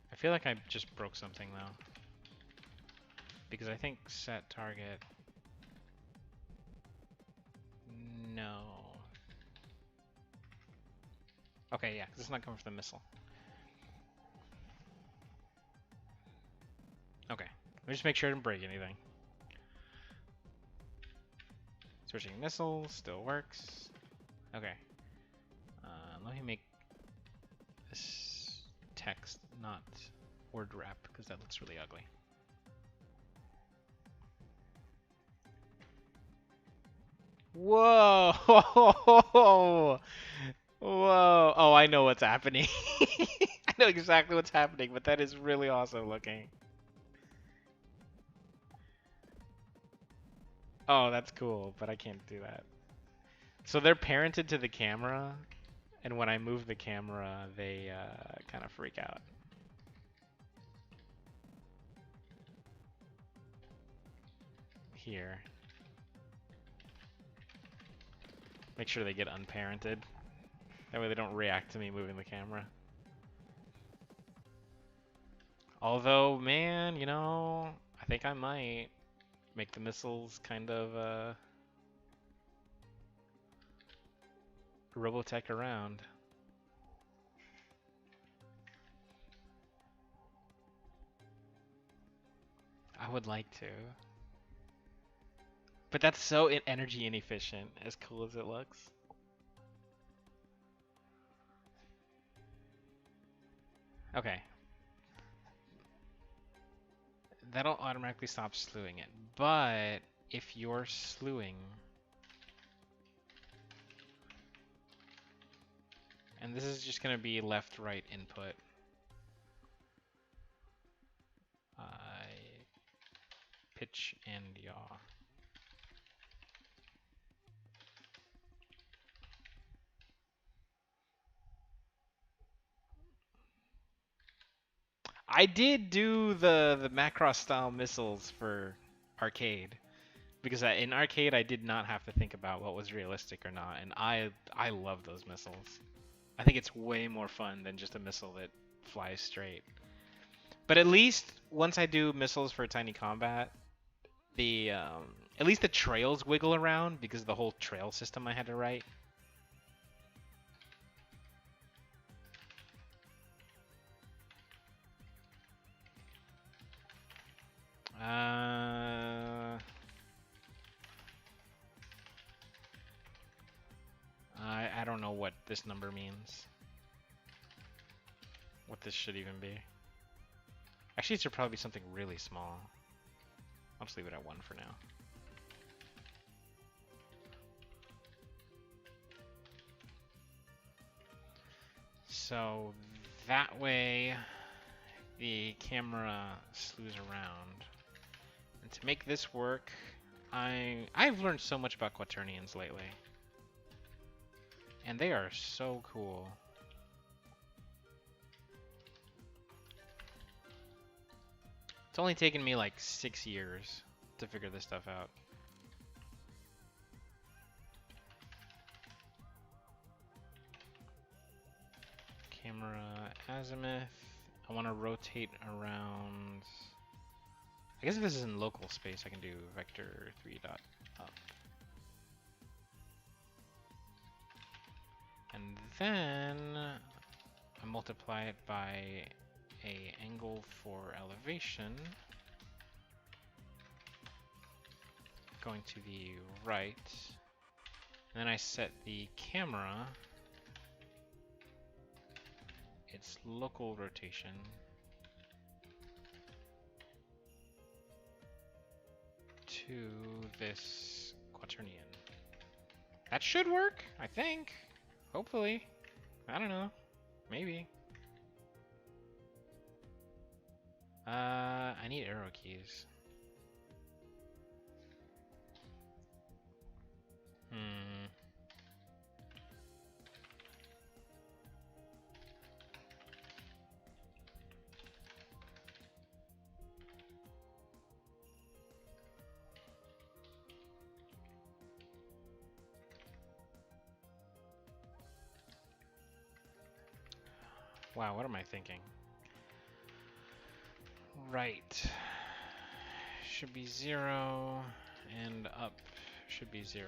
I feel like I just broke something though. Because I think set target. No. Okay, yeah, because it's not coming from the missile. Okay, let me just make sure I didn't break anything. Switching missiles still works. Okay. Let me make this text not word wrap because that looks really ugly. Whoa! Whoa! Oh, I know what's happening. I know exactly what's happening, but that is really awesome looking. Oh, that's cool, but I can't do that. So they're parented to the camera, and when I move the camera, they kind of freak out. Here. Make sure they get unparented. That way they don't react to me moving the camera. Although, man, you know, I think I might make the missiles kind of Robotech around. I would like to. But that's so energy inefficient, as cool as it looks. Okay. That'll automatically stop slewing it. But if you're slewing, and this is just going to be left-right input. Pitch and yaw. I did do the Macross style missiles for arcade because in arcade I did not have to think about what was realistic or not, and I love those missiles. I think it's way more fun than just a missile that flies straight. But at least once I do missiles for tiny combat, the at least the trails wiggle around because of the whole trail system I had to write. I don't know what this number means. What this should even be. Actually, it should probably be something really small. I'll just leave it at 1 for now. So that way the camera slews around. And to make this work, I've learned so much about quaternions lately. And they are so cool. It's only taken me like 6 years to figure this stuff out. Camera azimuth. I want to rotate around. I guess if this is in local space, I can do vector 3 dot up. And then I multiply it by a angle for elevation going to the right. And then I set the camera its local rotation to this quaternion. That should work, I think. Hopefully. I don't know. Maybe. I need arrow keys. Wow, what am I thinking? Right. Should be 0, and up should be 0.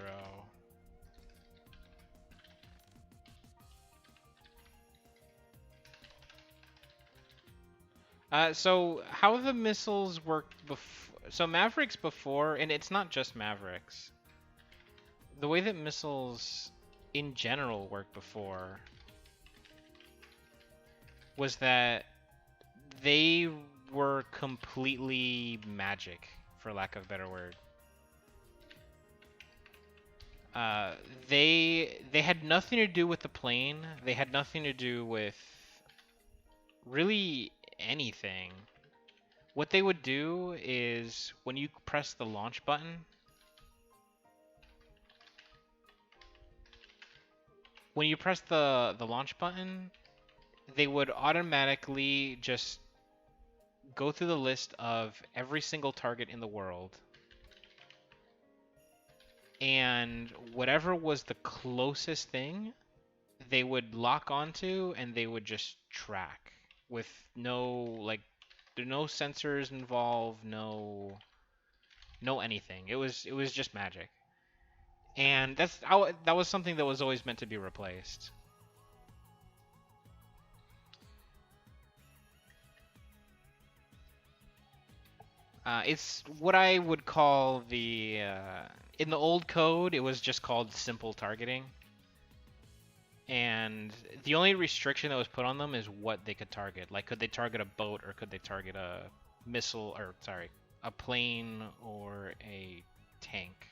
So how the missiles worked before? So Mavericks before, and it's not just Mavericks. The way that missiles in general worked before was that they were completely magic, for lack of a better word. They had nothing to do with the plane. They had nothing to do with really anything. What they would do is when you press the launch button, they would automatically just go through the list of every single target in the world, and whatever was the closest thing, they would lock onto and they would just track with no there are no sensors involved, no anything. It was just magic. And that was something that was always meant to be replaced. It's what I would call the in the old code, it was just called simple targeting. And the only restriction that was put on them is what they could target. Like, could they target a boat, or could they target a missile, or sorry, a plane or a tank?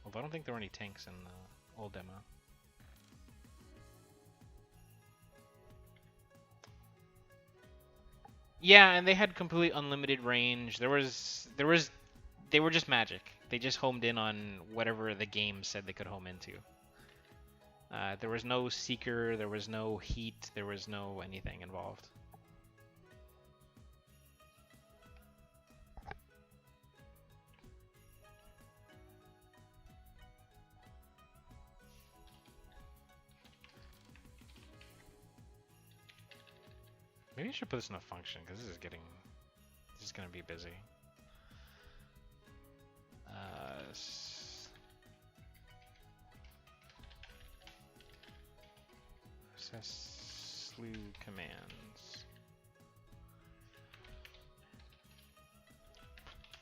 Although I don't think there were any tanks in the old demo. Yeah, and they had complete unlimited range. They were just magic. They just homed in on whatever the game said they could home into. There was no seeker, there was no heat, there was no anything involved. Maybe I should put this in a function, because this is gonna be busy. Slew commands.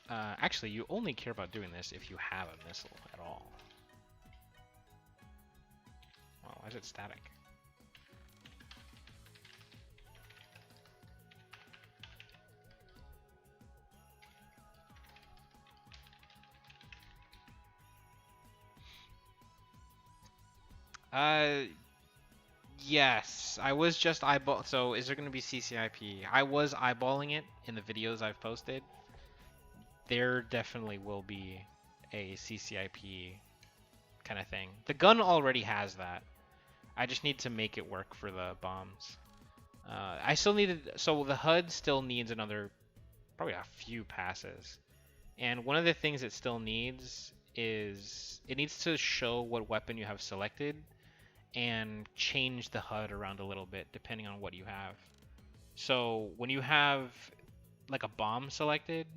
Actually, you only care about doing this if you have a missile at all. Well, why is it static? Yes, I was just eyeball. So is there going to be CCIP? I was eyeballing it in the videos I've posted. There definitely will be a CCIP kind of thing. The gun already has that. I just need to make it work for the bombs. I still needed, so the HUD still needs another, probably a few passes. And one of the things it still needs is it needs to show what weapon you have selected and change the HUD around a little bit depending on what you have. So when you have like a bomb selected,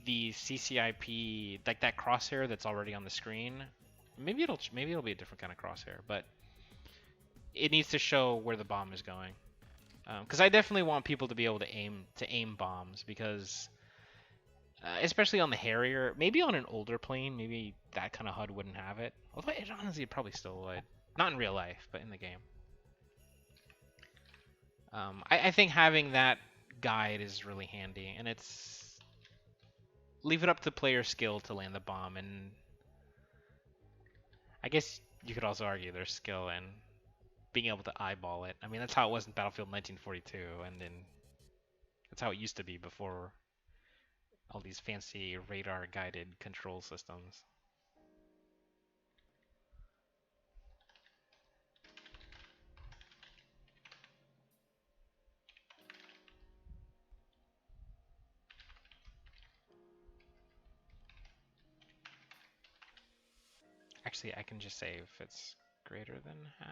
the CCIP, like that crosshair that's already on the screen, maybe it'll be a different kind of crosshair, but it needs to show where the bomb is going. Because I definitely want people to be able to aim bombs, because especially on the Harrier, maybe on an older plane, maybe that kind of HUD wouldn't have it. Although it honestly it probably still would, not in real life, but in the game. I think having that guide is really handy, and it's leave it up to player skill to land the bomb, and I guess you could also argue there's skill in being able to eyeball it. I mean, that's how it was in Battlefield 1942, and then that's how it used to be before all these fancy radar-guided control systems. Actually, I can just say if it's greater than half.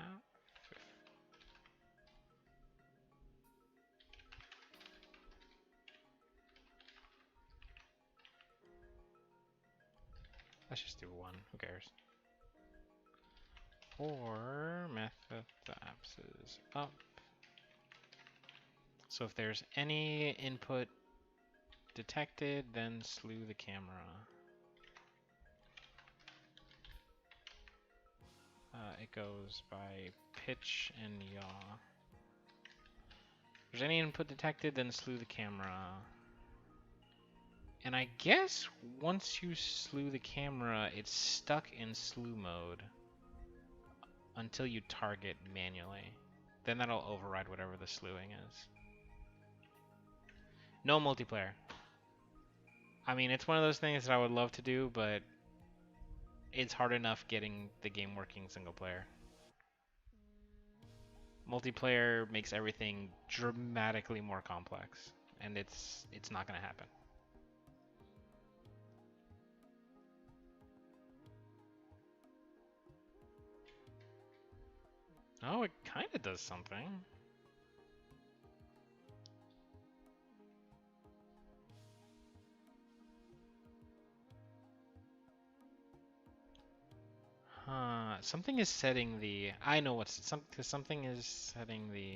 Let's just do 1. Who cares? Or method the apps up. So if there's any input detected, then slew the camera. It goes by pitch and yaw. If there's any input detected, then slew the camera. And I guess once you slew the camera, it's stuck in slew mode until you target manually. Then that'll override whatever the slewing is. No multiplayer. I mean, it's one of those things that I would love to do, but it's hard enough getting the game working single player. Multiplayer makes everything dramatically more complex, and it's not going to happen. Oh, it kind of does something. Something is setting the... I know what's... something is setting the...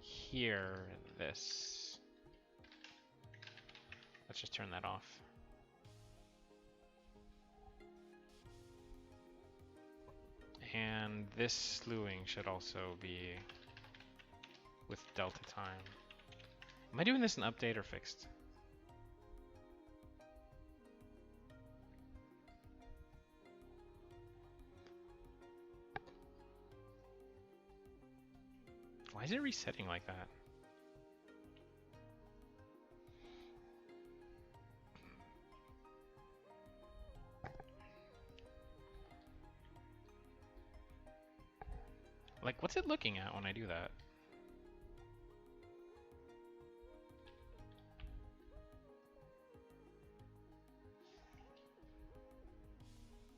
Here, this. Let's just turn that off. And this slewing should also be with delta time. Am I doing this in update or fixed? Why is it resetting like that? Like, what's it looking at when I do that?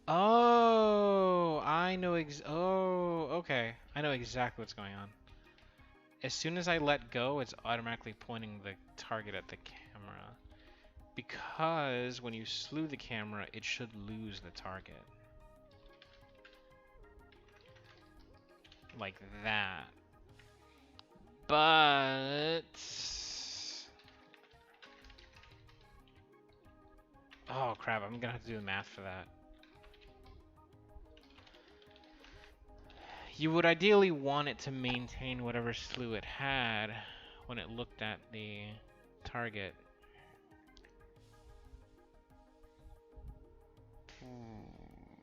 Oh, I know oh, okay. I know exactly what's going on. As soon as I let go, it's automatically pointing the target at the camera. Because when you slew the camera, it should lose the target. Like that. But... oh crap, I'm gonna have to do the math for that. You would ideally want it to maintain whatever slew it had when it looked at the target.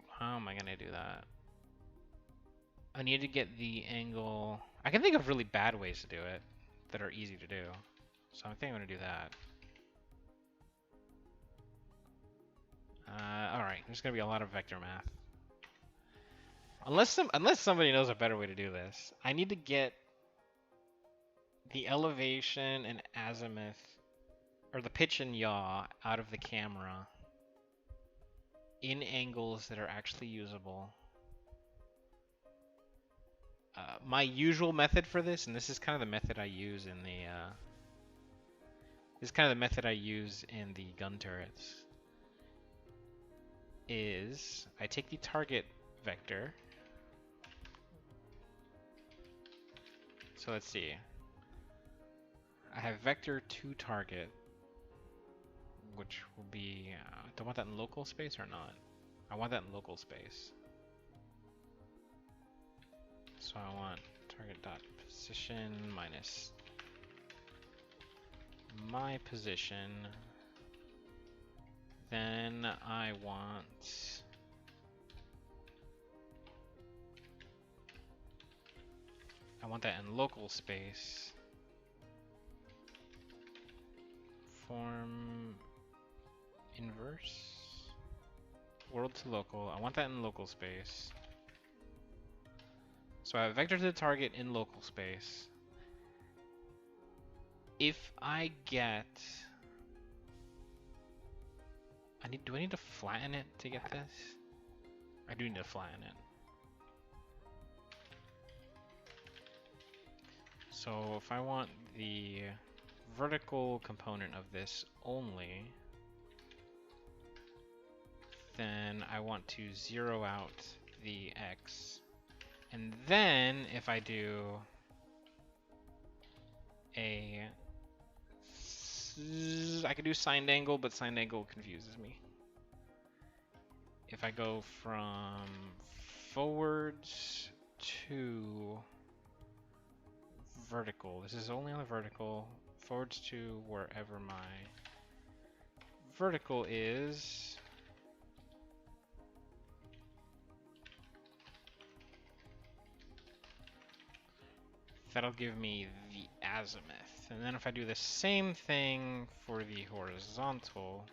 How am I gonna do that? I need to get the angle. I can think of really bad ways to do it that are easy to do. So I think I'm gonna do that. Alright, there's gonna be a lot of vector math. Unless somebody knows a better way to do this. I need to get the elevation and azimuth, or the pitch and yaw, out of the camera in angles that are actually usable. My usual method for this, and this is kind of the method I use in the gun turrets, is I take the target vector. So let's see. I have vector to target, which will be, do I want that in local space or not? I want that in local space. So I want target dot position minus my position. Then I want that in local space. Form inverse. World to local. I want that in local space. So I have vector to the target in local space. If I get... do I need to flatten it to get this? I do need to flatten it. So if I want the vertical component of this only, then I want to zero out the X. And then if I do I could do signed angle, but signed angle confuses me. If I go from forwards to vertical, this is only on the vertical, forwards to wherever my vertical is. That'll give me the azimuth. And then if I do the same thing for the horizontal,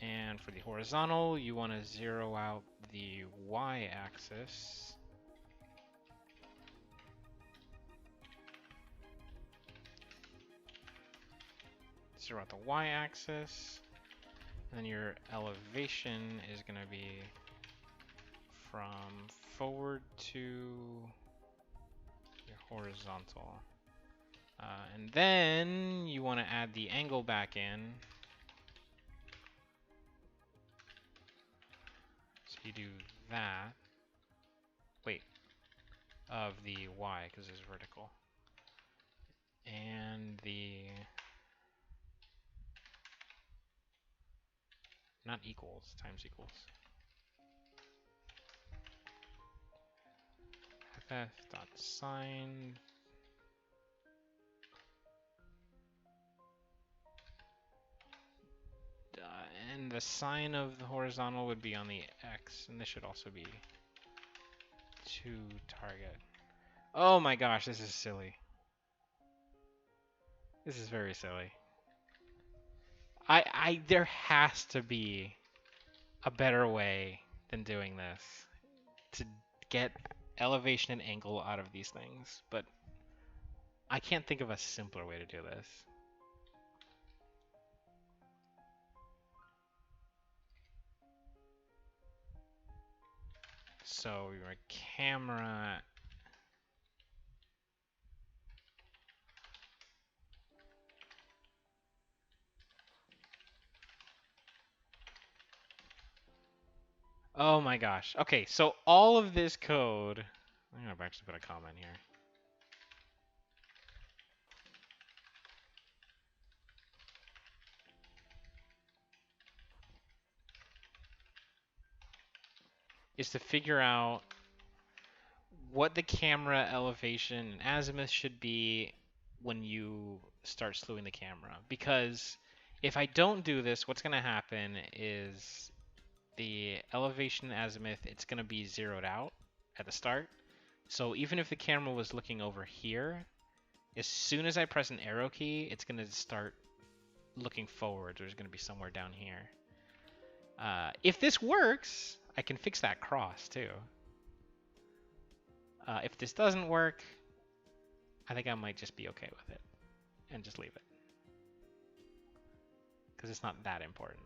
and for the horizontal, you want to zero out the y-axis. Zero out the y-axis. And then your elevation is going to be from forward to your horizontal. And then you want to add the angle back in. So you do that. Wait. Of the y, because it's vertical. And the... not equals, times equals. ff.sine and the sine of the horizontal would be on the x, and this should also be to target. Oh my gosh, this is silly. This is very silly. There has to be a better way than doing this to get elevation and angle out of these things, but I can't think of a simpler way to do this. So your camera oh my gosh. Okay, so all of this code, I'm gonna actually put a comment here. Is to figure out what the camera elevation and azimuth should be when you start slewing the camera. Because if I don't do this, what's going to happen is the elevation azimuth, it's going to be zeroed out at the start. So even if the camera was looking over here, as soon as I press an arrow key, it's going to start looking forward. There's going to be somewhere down here. If this works, I can fix that cross too. If this doesn't work, I think I might just be okay with it and just leave it. Because it's not that important.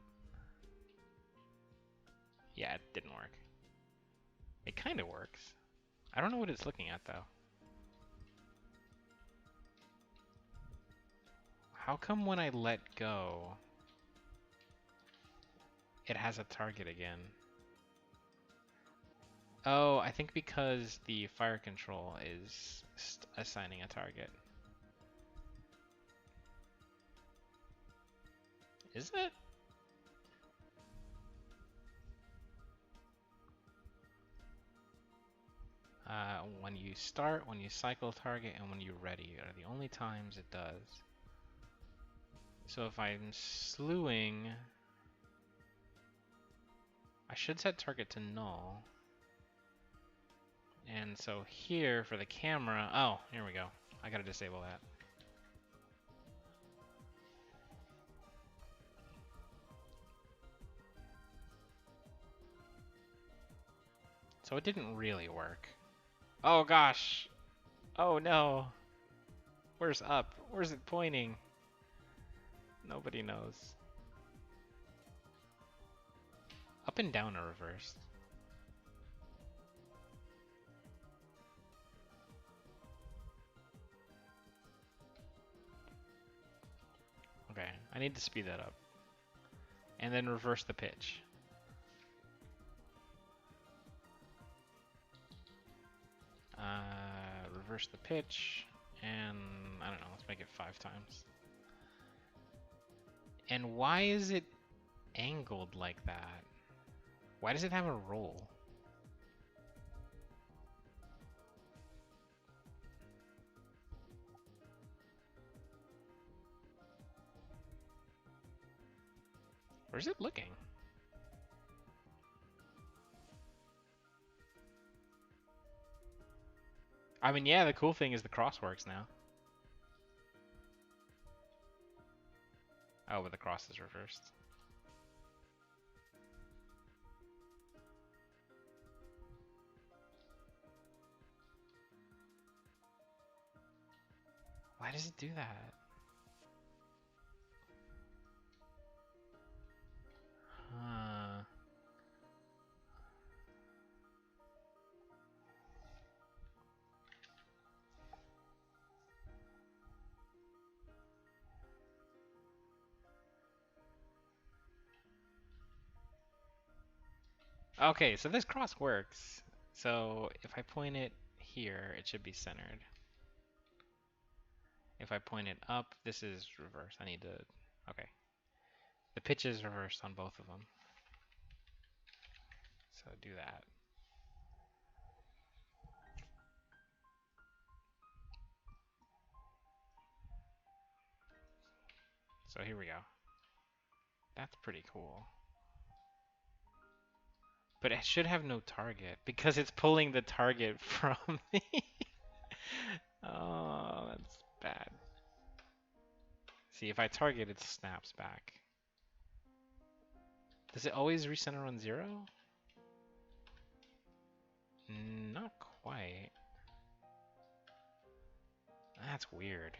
Yeah, it didn't work. It kind of works. I don't know what it's looking at though. How come when I let go, it has a target again? Oh, I think because the fire control is assigning a target. Is it? When you start, when you cycle target, and when you're ready are the only times it does. So if I'm slewing, I should set target to null. And so here for the camera, oh, here we go. I gotta disable that. So it didn't really work. Oh gosh. Oh no. Where's up? Where's it pointing? Nobody knows. Up and down are reversed. Okay, I need to speed that up. And then reverse the pitch. Reverse the pitch, and I don't know, let's make it 5 times. And why is it angled like that? Why does it have a roll? Where's it looking? I mean, yeah, the cool thing is the cross works now. Oh, but the cross is reversed. Why does it do that? Huh. Okay, so this cross works. So if I point it here, it should be centered. If I point it up, this is reversed. I need to, okay. The pitch is reversed on both of them. So do that. So here we go. That's pretty cool. But it should have no target because it's pulling the target from me. Oh, that's bad. See, if I target, it snaps back. Does it always recenter on 0? Not quite. That's weird.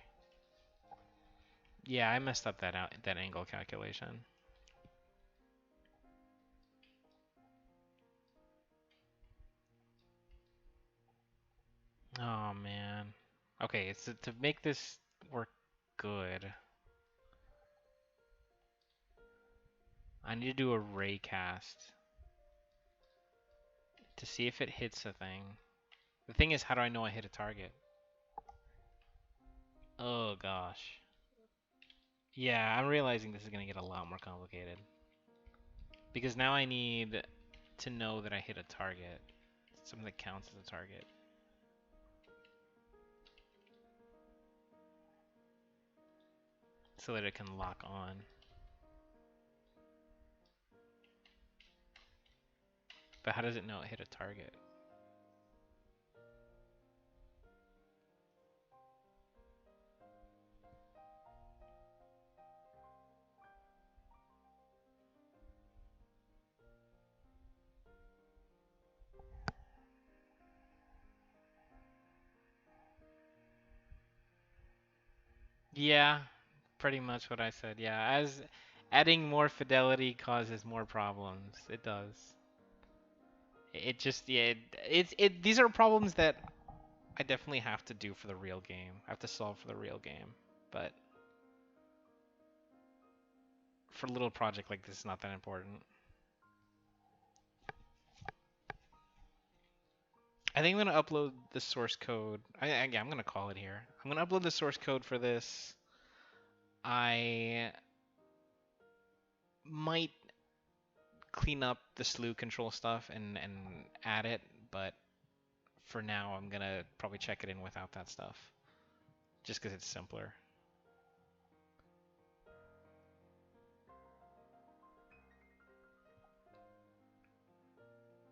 Yeah, I messed up that angle calculation. Oh man. Okay, so to make this work good, I need to do a ray cast to see if it hits a thing. The thing is, how do I know I hit a target? Oh gosh. Yeah, I'm realizing this is gonna get a lot more complicated. Because now I need to know that I hit a target. Something that counts as a target. So that it can lock on. But how does it know it hit a target? Yeah, pretty much what I said. Yeah, as adding more fidelity causes more problems. It does. It just yeah, it these are problems that I definitely have to do for the real game. I have to solve for the real game. But for a little project like this, it's not that important. I think I'm gonna upload the source code. Yeah, I'm gonna call it here. I'm gonna upload the source code for this. I might clean up the slew control stuff and add it, but for now I'm gonna probably check it in without that stuff, just because it's simpler.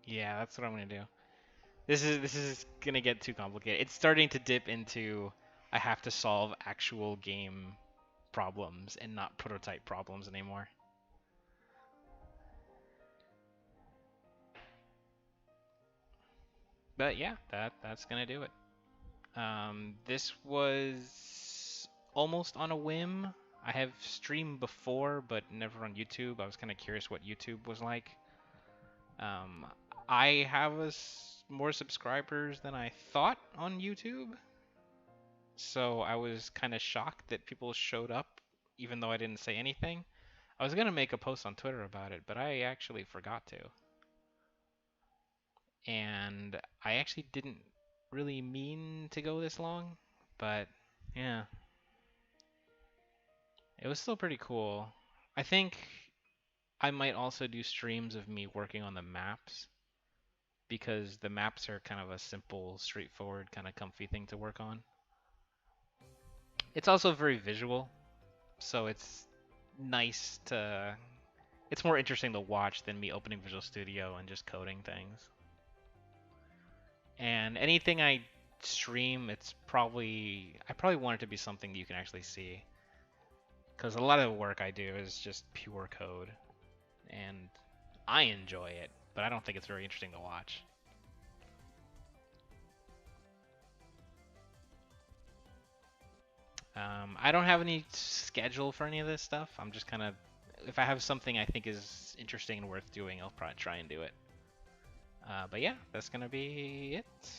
Yeah, that's what I'm gonna do. This is gonna get too complicated. It's starting to dip into I have to solve actual game problems and not prototype problems anymore. But yeah, that's gonna do it. This was almost on a whim. I have streamed before, but never on YouTube. I was kind of curious what YouTube was like. Um, I have more subscribers than I thought on YouTube, so I was kind of shocked that people showed up, even though I didn't say anything. I was gonna make a post on Twitter about it, but I actually forgot to. And I actually didn't really mean to go this long, but yeah, it was still pretty cool. I think I might also do streams of me working on the maps because the maps are kind of a simple, straightforward, kind of comfy thing to work on. It's also very visual, so it's nice to. It's more interesting to watch than me opening Visual Studio and just coding things. And anything I stream, I probably want it to be something you can actually see. Because a lot of the work I do is just pure code. And I enjoy it, but I don't think it's very interesting to watch. I don't have any schedule for any of this stuff. I'm just kind of, if I have something I think is interesting and worth doing, I'll probably try and do it. But yeah, that's going to be it.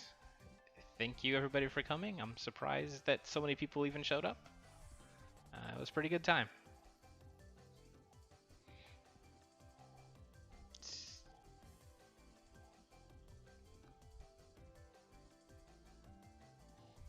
Thank you everybody for coming. I'm surprised that so many people even showed up. It was a pretty good time.